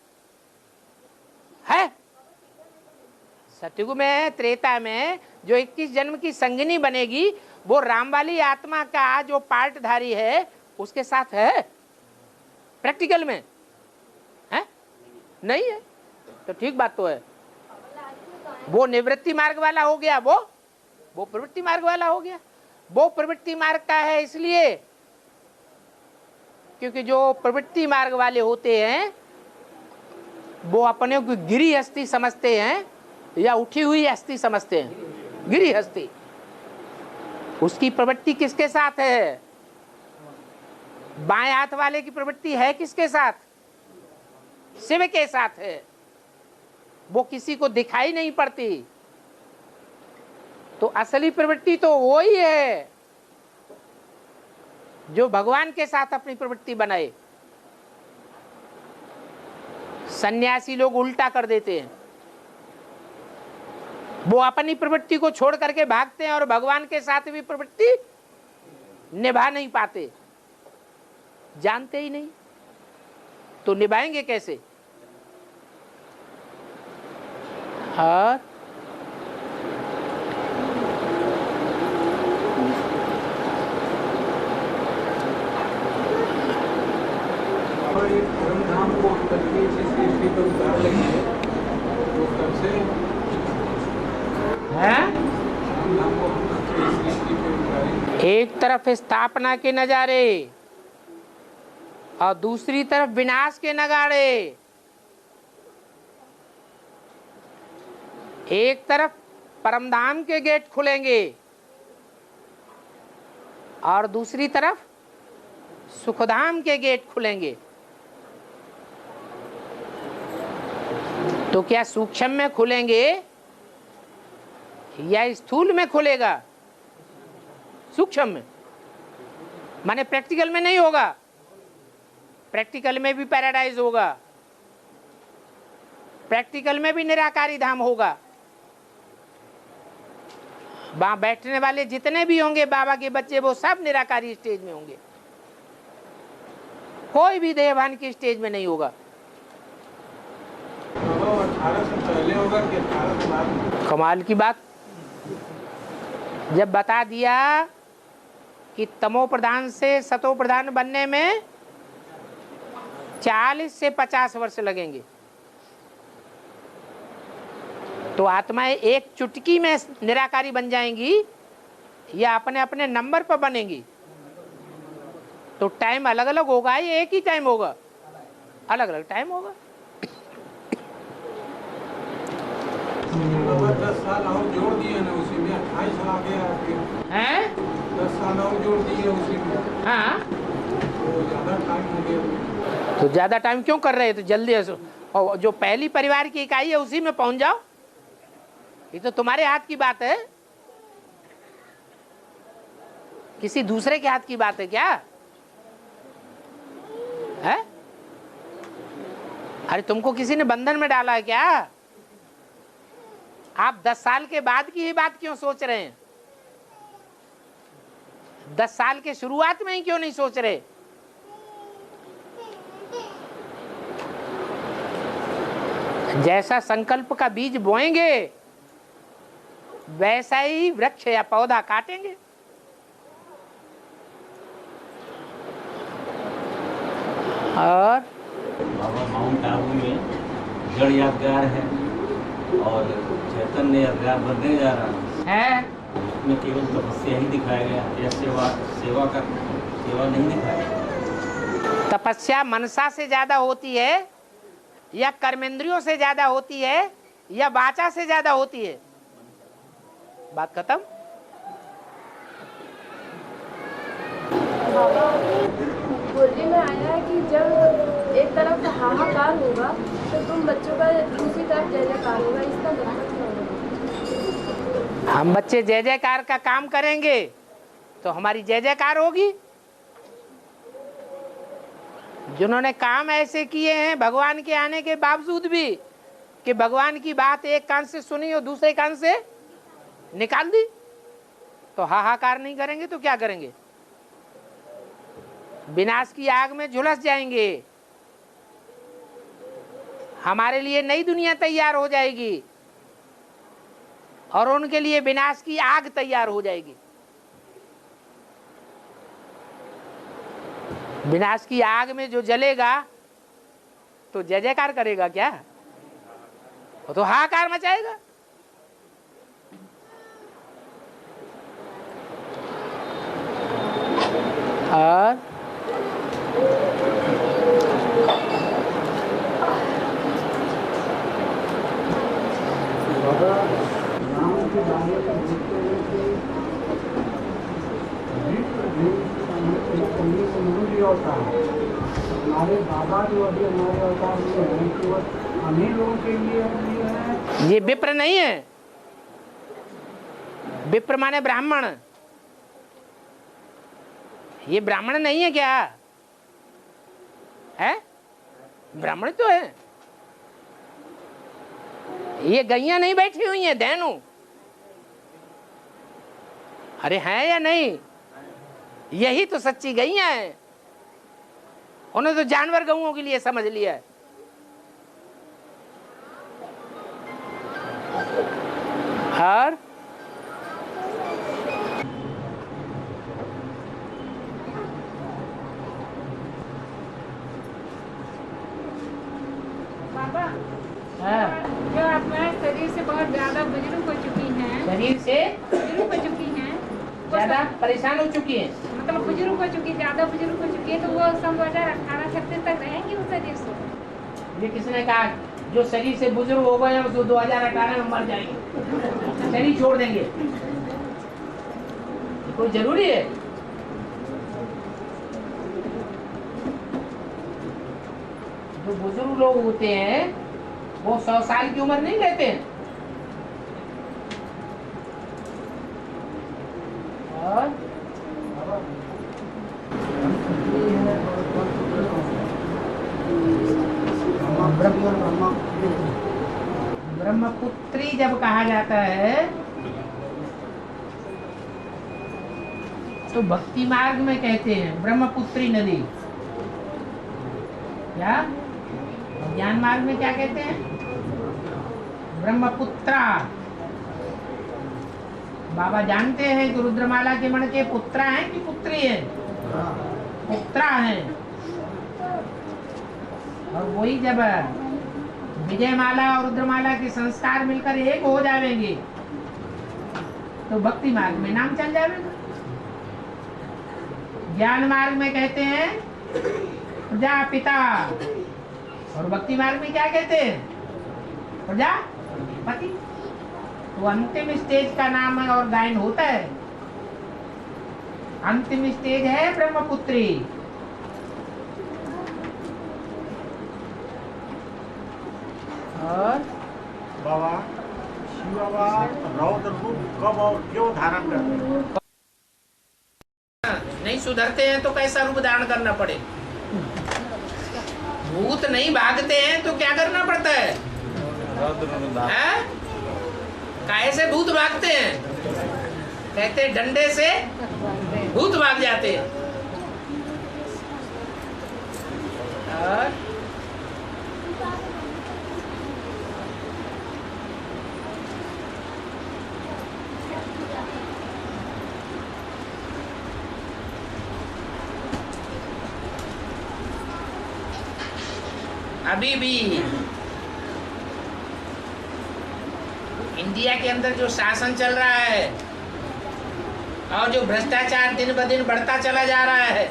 सत्युग में, त्रेता में जो 21 जन्म की संगिनी बनेगी वो राम वाली आत्मा का जो पार्टधारी है उसके साथ है। प्रैक्टिकल में है नहीं है, तो ठीक बात तो है। वो निवृत्ति मार्ग वाला हो गया, वो प्रवृत्ति मार्ग वाला हो गया। वो प्रवृत्ति मार्ग का है इसलिए क्योंकि जो प्रवृत्ति मार्ग वाले होते हैं वो अपने को गिरी हस्ती समझते हैं या उठी हुई हस्ती समझते हैं। गिरी हस्ती, उसकी प्रवृत्ति किसके साथ है? बाएं हाथ वाले की प्रवृत्ति है किसके साथ? शिव के साथ है। वो किसी को दिखाई नहीं पड़ती। तो असली प्रवृत्ति तो वो ही है जो भगवान के साथ अपनी प्रवृत्ति बनाए। सन्यासी लोग उल्टा कर देते हैं, वो अपनी प्रवृत्ति को छोड़ करके भागते हैं और भगवान के साथ भी प्रवृत्ति निभा नहीं पाते, जानते ही नहीं, तो निभाएंगे कैसे? हाँ,
परमधाम को करके सृष्टि पर उतार लेंगे तो कब से परमधाम को सृष्टि पर उतारेंगे।
एक तरफ स्थापना के नजारे और दूसरी तरफ विनाश के नगाड़े। एक तरफ परमधाम के गेट खुलेंगे और दूसरी तरफ सुखधाम के गेट खुलेंगे। तो क्या सूक्ष्म में खुलेंगे या स्थूल में खुलेगा? सूक्ष्म में, माने प्रैक्टिकल में नहीं होगा। प्रैक्टिकल में भी पैराडाइज होगा, प्रैक्टिकल में भी निराकारी धाम होगा। वहां बैठने वाले जितने भी होंगे बाबा के बच्चे वो सब निराकारी स्टेज में होंगे, कोई भी देहभान की स्टेज में नहीं होगा।
18 से पहले होगा कि 18 से बाद?
कमाल की बात, जब बता दिया कि तमो प्रधान से सतो प्रधान बनने में 40 से 50 वर्ष लगेंगे, तो आत्माएं एक चुटकी में निराकारी बन जाएंगी या अपने अपने नंबर पर बनेंगी? तो टाइम अलग अलग होगा या एक ही टाइम होगा? अलग अलग टाइम होगा।
10 साल और जोड़ दिए ना उसी में, 28 साल आ गया
हैं?
10 साल और जोड़ दिए उसी में।
हाँ,
तो ज़्यादा टाइम हो गया।
तो ज्यादा टाइम क्यों कर रहे हैं? तो जल्दी और जो पहली परिवार की इकाई है उसी में पहुंच जाओ। ये तो तुम्हारे हाथ की बात है। किसी दूसरे के हाथ की बात है क्या है? अरे तुमको किसी ने बंधन में डाला है क्या? आप 10 साल के बाद की ही बात क्यों सोच रहे हैं? 10 साल के शुरुआत में ही क्यों नहीं सोच रहे? जैसा संकल्प का बीज बोएंगे वैसा ही वृक्ष या पौधा काटेंगे। और
बाबा माउंट आबू में जड़ यादगार है और चैतन्य यादगार बनने जा रहा
है,
उसमें केवल तपस्या ही दिखाया गया या सेवा नहीं दिखाया गया।
तपस्या मनसा से ज्यादा होती है या कर्मेंद्रियों से ज्यादा होती है या वाचा से ज्यादा होती है? बात खत्म।
बोलने में आया है कि जब एक तरफ हाहाकार होगा तो तुम बच्चों का दूसरी तरफ जय जयकार होगा, इसका मतलब क्या होगा?
हम बच्चे जय जयकार का काम करेंगे तो हमारी जय जयकार होगी। जिन्होंने काम ऐसे किए हैं भगवान के आने के बावजूद भी कि भगवान की बात एक कान से सुनी और दूसरे कान से निकाल दी, तो हाहाकार नहीं करेंगे तो क्या करेंगे? विनाश की आग में झुलस जाएंगे। हमारे लिए नई दुनिया तैयार हो जाएगी और उनके लिए विनाश की आग तैयार हो जाएगी। विनाश की आग में जो जलेगा तो जय जयकार करेगा क्या? वो तो हाहाकार मचाएगा। और
बाबा राम के बारे में देखते हुए कि मूल्य होता है। हमारे बाबा जो अभी हमारे अवतार में हैं कि वो हम ही लोगों के लिए है।
ये विप्र नहीं है। विप्र माने ब्राह्मण। ये ब्राह्मण नहीं है क्या? है ब्राह्मण तो है। ये गैया नहीं बैठी हुई है धेनु। अरे है या नहीं? यही तो सच्ची गैया है। उन्होंने तो जानवर गऊओं के लिए समझ लिया है। और
बाबा
हाँ,
जो अपने शरीर से बहुत ज्यादा बुजुर्ग हो चुकी हैं,
शरीर से
बुजुर्ग हो चुकी हैं,
ज्यादा परेशान हो चुकी है।
मतलब बुजुर्ग हो चुकी, ज्यादा बुजुर्ग हो चुकी है, तो वो सन 2018-36 तक रहेंगी उस शरीर से?
ये किसने कहा? जो शरीर से बुजुर्ग हो गए हैं वो 2018 में मर जाएंगे, शरीर छोड़ देंगे। कोई जरूरी है? जो बुजुर्ग लोग होते हैं वो 100 साल की उम्र नहीं लेते हैं। और ब्रह्मपुत्री जब कहा जाता है तो भक्ति मार्ग में कहते हैं ब्रह्मपुत्री नदी। क्या? और ज्ञान मार्ग में क्या कहते हैं? ब्रह्मपुत्रा। बाबा जानते हैं कि रुद्रमाला के मण के पुत्रा हैं कि पुत्री हैं? पुत्रा हैं। और वही जब विजयमाला और रुद्रमाला के संस्कार मिलकर एक हो जाएंगे तो भक्ति मार्ग में नाम चल जाएगा। ज्ञान मार्ग में कहते हैं प्रजापिता और भक्ति मार्ग में क्या कहते हैं? प्रजापति। तो अंतिम स्टेज का नाम है और गायन होता है। अंतिम स्टेज है ब्रह्मपुत्री। और
बाबा शिव बाबा रौद्र रूप कब और क्यों धारण करते हैं?
सुधरते हैं तो कैसा रूप धारण करना पड़े। भूत नहीं भागते हैं तो क्या करना पड़ता है? कैसे भूत भागते हैं? कहते हैं डंडे से भूत भाग जाते हैं। और अभी भी इंडिया के अंदर जो शासन चल रहा है और जो भ्रष्टाचार दिन ब दिन बढ़ता चला जा रहा है,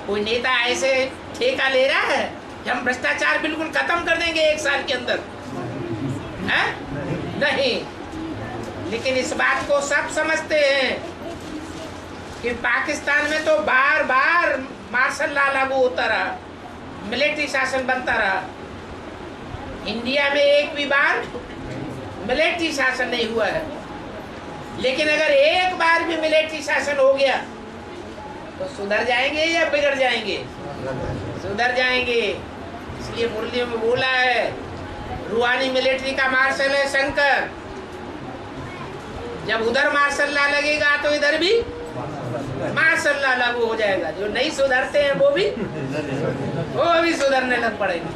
कोई नेता ऐसे ठेका ले रहा है कि हम भ्रष्टाचार बिल्कुल खत्म कर देंगे 1 साल के अंदर, है? नहीं। लेकिन इस बात को सब समझते हैं कि पाकिस्तान में तो बार बार मार्शल लॉ लागू होता रहा, मिलिट्री शासन बनता रहा। इंडिया में एक भी बार मिलिट्री शासन नहीं हुआ है। लेकिन अगर एक बार भी मिलिट्री शासन हो गया तो सुधर जाएंगे या बिगड़ जाएंगे? सुधर जाएंगे। इसलिए मुरली में बोला है, रूहानी मिलिट्री का मार्शल है शंकर। जब उधर मार्शल लॉ लगेगा तो इधर भी मार्शल लॉ लागू हो जाएगा। जो नहीं सुधरते हैं वो भी सुधरने लग पड़ेंगे।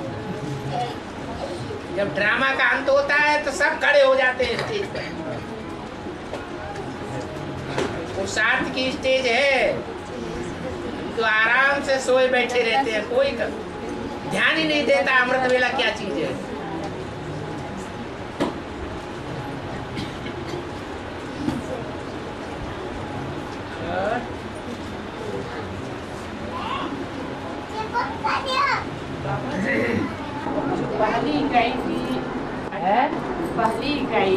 जब ड्रामा का अंत होता है तो सब खड़े हो जाते हैं स्टेज पर। वो साथ की स्टेज है तो आराम से सोए बैठे रहते हैं, कोई ध्यान ही नहीं देता अमृत वेला क्या चीज है।
पहली इकाई थी, पहली इकाई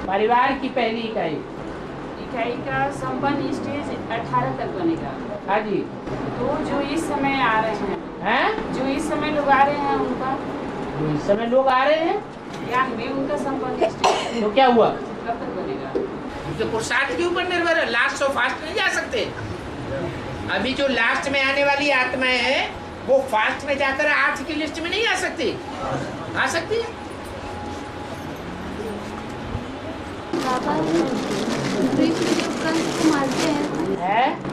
परिवार की पहली इकाई
का संपन्न स्टेज 18 तक बनेगा।
हाँ जी।
तो जो इस समय आ रहे हैं, जो इस समय लोग आ रहे हैं उनका,
जो इस समय लोग आ रहे हैं
ज्ञान में उनका संपन्न स्टेज
तो क्या हुआ?
कब तक बनेगा?
जो पुरुषार्थ के ऊपर निर्भर है। लास्ट और फास्ट नहीं जा सकते। अभी जो लास्ट में आने वाली आत्माएं हैं वो फास्ट में जाकर 8 की लिस्ट में नहीं आ सकती। आ सकती है।
बाबा कृष्ण जब कंस को मारते हैं,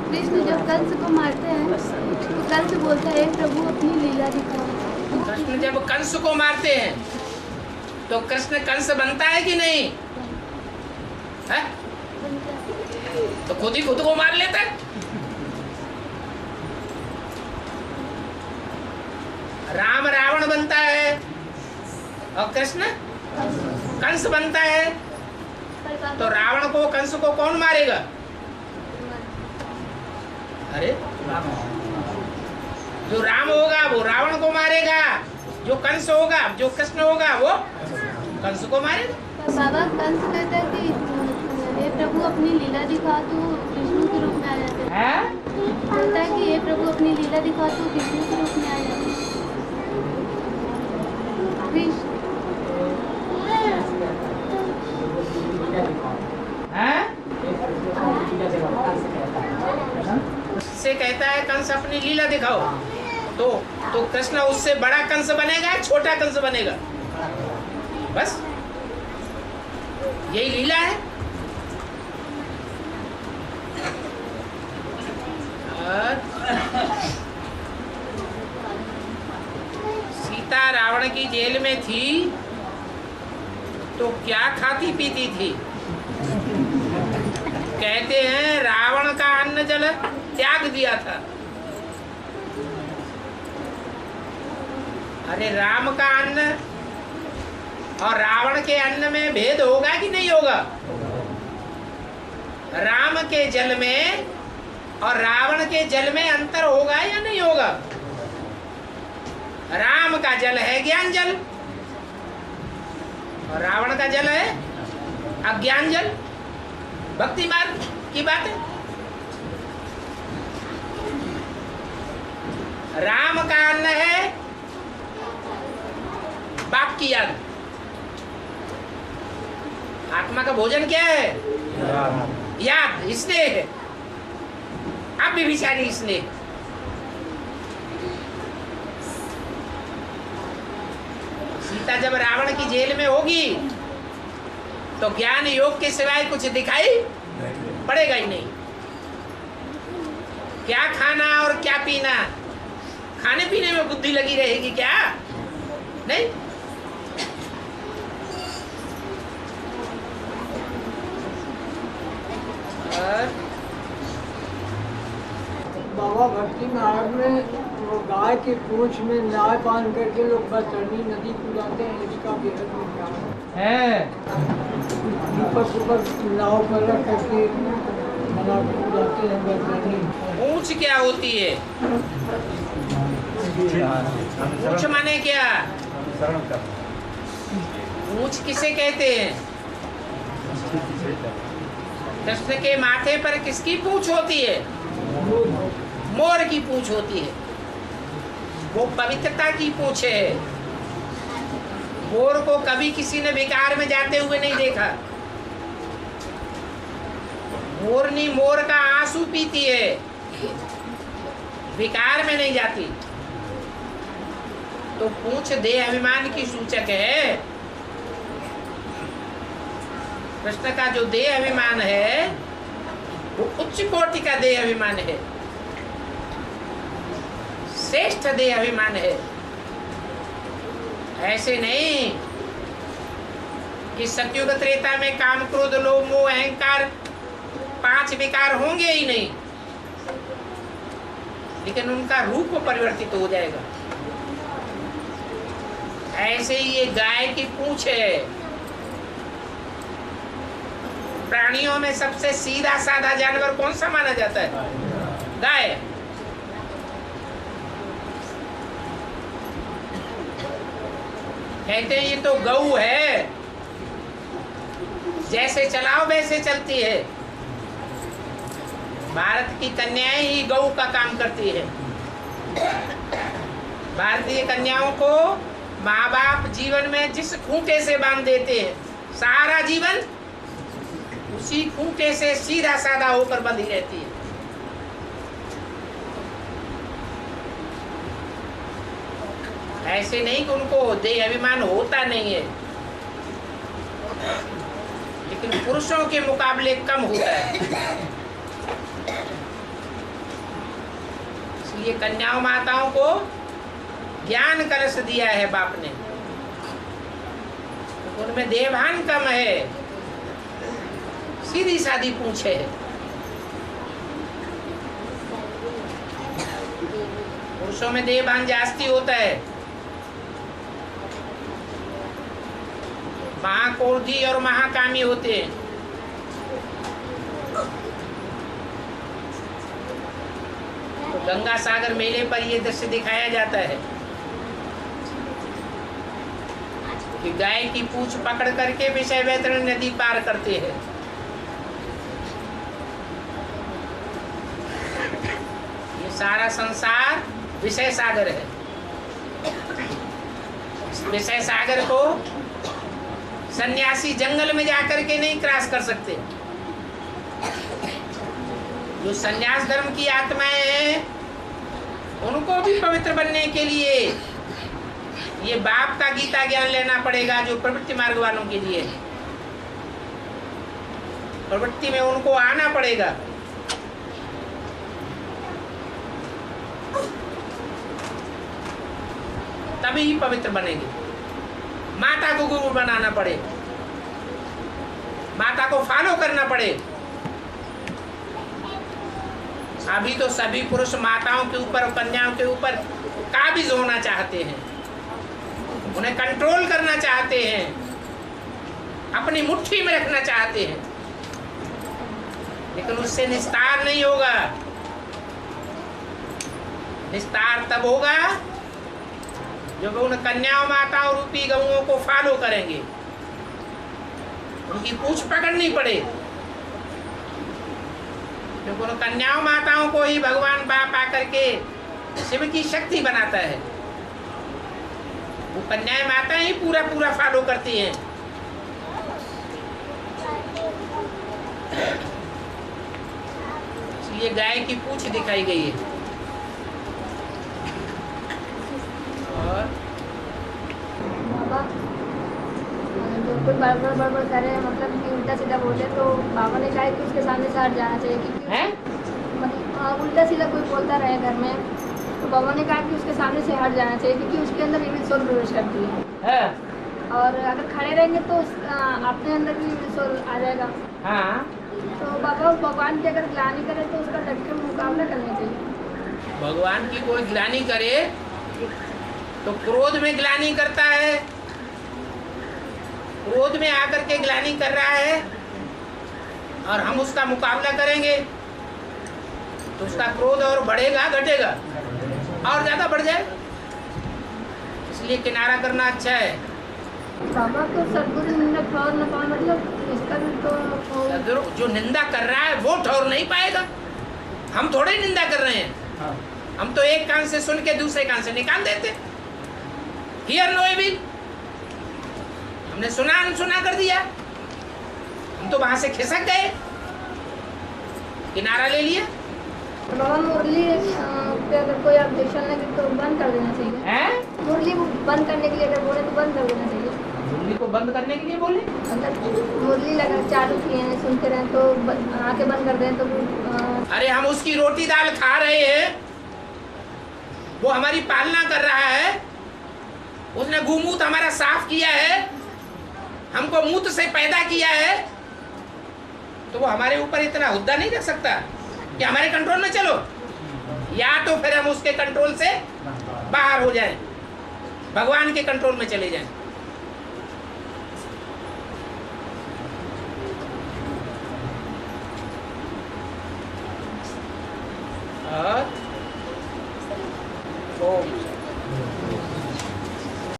कृष्ण जब कंस को मारते हैं तो कंस बोलता है प्रभु अपनी लीला दिखाओ।
कृष्ण जब कंस को मारते हैं तो कृष्ण कंस बनता है कि नहीं है? तो खुद ही खुद को मार लेता है। राम रावण बनता है और कृष्ण कंस बनता है। तो रावण को कंस को कौन मारेगा? अरे जो राम होगा वो रावण को मारेगा, जो कंस होगा, जो कृष्ण होगा वो कंस को मारेगा।
बाबा कंस कहता है कि हे प्रभु अपनी लीला दिखा, तो विष्णु के रूप में आ जाते हैं। कहता है कि हे प्रभु अपनी लीला दिखा, तो विष्णु के रूप में आ जाते हैं।
से कहता है कंस अपनी लीला दिखाओ, तो कृष्ण उससे बड़ा कंस बनेगा, छोटा कंस बनेगा, बस यही लीला है। सीता रावण की जेल में थी तो क्या खाती पीती थी? कहते हैं रावण का अन्न जल त्याग दिया था। अरे राम का अन्न और रावण के अन्न में भेद होगा कि नहीं होगा? राम के जल में और रावण के जल में अंतर होगा या नहीं होगा? राम का जल है ज्ञान जल और रावण का जल है अज्ञान जल, भक्ति मार्ग की बात है। राम का अन्न है बाप की याद। आत्मा का भोजन क्या है? याद, स्नेह। अब व्यभिचारी स्नेह। सीता जब रावण की जेल में होगी तो ज्ञान योग के सिवाय कुछ दिखाई पड़ेगा ही नहीं। क्या खाना और क्या पीना, खाने पीने में बुद्धि लगी रहेगी क्या? नहीं।
बाबा भक्ति मार्ग में वो गाय के पूंछ में न्याय बांध करके लोग बैतरणी नदी को जाते हैं, इसका बेहद विज्ञान
है।
ऊपर ऊपर नाव पर रख करके बना के जाते हैं बैतरणी।
पूंछ क्या होती है? पूंछ माने क्या? पूंछ किसे कहते हैं? कृष्ण के माथे पर किसकी पूंछ होती है? मोर की पूंछ होती है। वो पवित्रता की पूंछ है। मोर को कभी किसी ने विकार में जाते हुए नहीं देखा। मोरनी मोर का आंसू पीती है, विकार में नहीं जाती। तो पूंछ देह अभिमान की सूचक है। कृष्ण का जो देह अभिमान है वो उच्च कोटि का देह अभिमान है, श्रेष्ठ देह अभिमान है। ऐसे नहीं कि सतयुग त्रेता में काम क्रोध लोभ मोह अहंकार 5 विकार होंगे ही नहीं, लेकिन उनका रूप परिवर्तित हो जाएगा। ऐसे ही ये गाय की पूंछ है। प्राणियों में सबसे सीधा साधा जानवर कौन सा माना जाता है? गाय। कहते हैं ये तो गऊ है, जैसे चलाओ वैसे चलती है। भारत की कन्याएं ही गऊ का काम करती है। भारतीय कन्याओं को माँ बाप जीवन में जिस खूंटे से बांध देते हैं, सारा जीवन उसी खूंटे से सीधा साधा होकर बंधी रहती है। ऐसे नहीं कि उनको देह अभिमान होता नहीं है, लेकिन पुरुषों के मुकाबले कम होता है। इसलिए कन्याओं माताओं को ज्ञान कलश दिया है बाप ने, उनमें देहभान कम है, सीधी सादी पूंछ है। पुरुषों में देहभान जास्ती होता है। महाक्रोधी और महाकामी होते हैं। तो गंगा सागर मेले पर यह दृश्य दिखाया जाता है कि गाय की पूंछ पकड़ करके विषय वैतरणी नदी पार करते हैं। ये सारा संसार विषय सागर है। इस विषय सागर को सन्यासी जंगल में जाकर के नहीं क्रॉस कर सकते। जो सन्यास धर्म की आत्माएं हैं, उनको भी पवित्र बनने के लिए ये बाप का गीता ज्ञान लेना पड़ेगा, जो प्रवृत्ति मार्ग वालों के लिए। प्रवृत्ति में उनको आना पड़ेगा। तभी ही पवित्र बनेंगे। माता को गुरु बनाना पड़े, माता को फॉलो करना पड़े। अभी तो सभी पुरुष माताओं के ऊपर और कन्याओं के ऊपर काबिज होना चाहते हैं, उन्हें कंट्रोल करना चाहते हैं, अपनी मुट्ठी में रखना चाहते हैं, लेकिन उससे निस्तार नहीं होगा। निस्तार तब होगा जब उन कन्याओं माताओं रूपी गऊओं को फॉलो करेंगे, उनकी पूंछ पकड़नी पड़े। क्योंकि उन कन्याओं माताओं को ही भगवान बाप आकर के शिव की शक्ति बनाता है। वो कन्याएं माताएं ही पूरा पूरा फॉलो करती हैं। इसलिए गाय की पूंछ दिखाई गई है। और
बाबा जो कोई बड़बड़ बड़बड़ करे, मतलब कि उल्टा सीधा बोले, तो बाबा ने कहा कि उसके सामने से हट जाना चाहिए, क्योंकि
हैं?
मतलब उल्टा सीधा कोई बोलता रहे घर में, तो बाबा ने कहा कि उसके सामने से हट जाना चाहिए, क्योंकि उसके अंदर इविल सोल प्रवेश करती है। और अगर खड़े रहेंगे तो अपने अंदर भी इविल सोल आ जाएगा।
हाँ।
तो बाबा भगवान की अगर ग्लानि करे तो उसका डट के मुकाबला करना चाहिए।
भगवान की कोई ग्लानि करे तो क्रोध में ग्लानि करता है, क्रोध में आकर के ग्लानि कर रहा है, और हम उसका मुकाबला करेंगे तो उसका क्रोध और बढ़ेगा घटेगा और ज्यादा बढ़ जाए। इसलिए किनारा करना अच्छा है।
बाबा तो सदगुरु निंदा ठौर न पाए, मतलब इसका भी तो
सदगुरु जो निंदा कर रहा है वो ठौर नहीं पाएगा। हम थोड़े ही निंदा कर रहे हैं, हम तो एक कान से सुन के दूसरे कान से निकाल देते। हियर नो एविल, हमने सुना अनसुना कर दिया, हम तो वहां से खिसक गए, किनारा ले लिया।
बाबा मुरली पे अगर कोई ऑब्जेक्शन लगे तो बंद कर देना चाहिए।
हैं?
मुरली बंद करने के लिए अगर बोले तो बंद कर देना चाहिए।
मुरली को बंद करने के लिए बोले?
मतलब मुरली लगा चालू किए हैं, सुनते रहे तो आंखें बंद कर दें तो
अरे हम उसकी रोटी दाल खा रहे हैं, वो हमारी पालना कर रहा है, उसने गूमूत हमारा साफ किया है, हमको मूत्र से पैदा किया है, तो वो हमारे ऊपर इतना हुद्दा नहीं रख सकता कि हमारे कंट्रोल में चलो, या तो फिर हम उसके कंट्रोल से बाहर हो जाएं, भगवान के कंट्रोल में चले जाएं।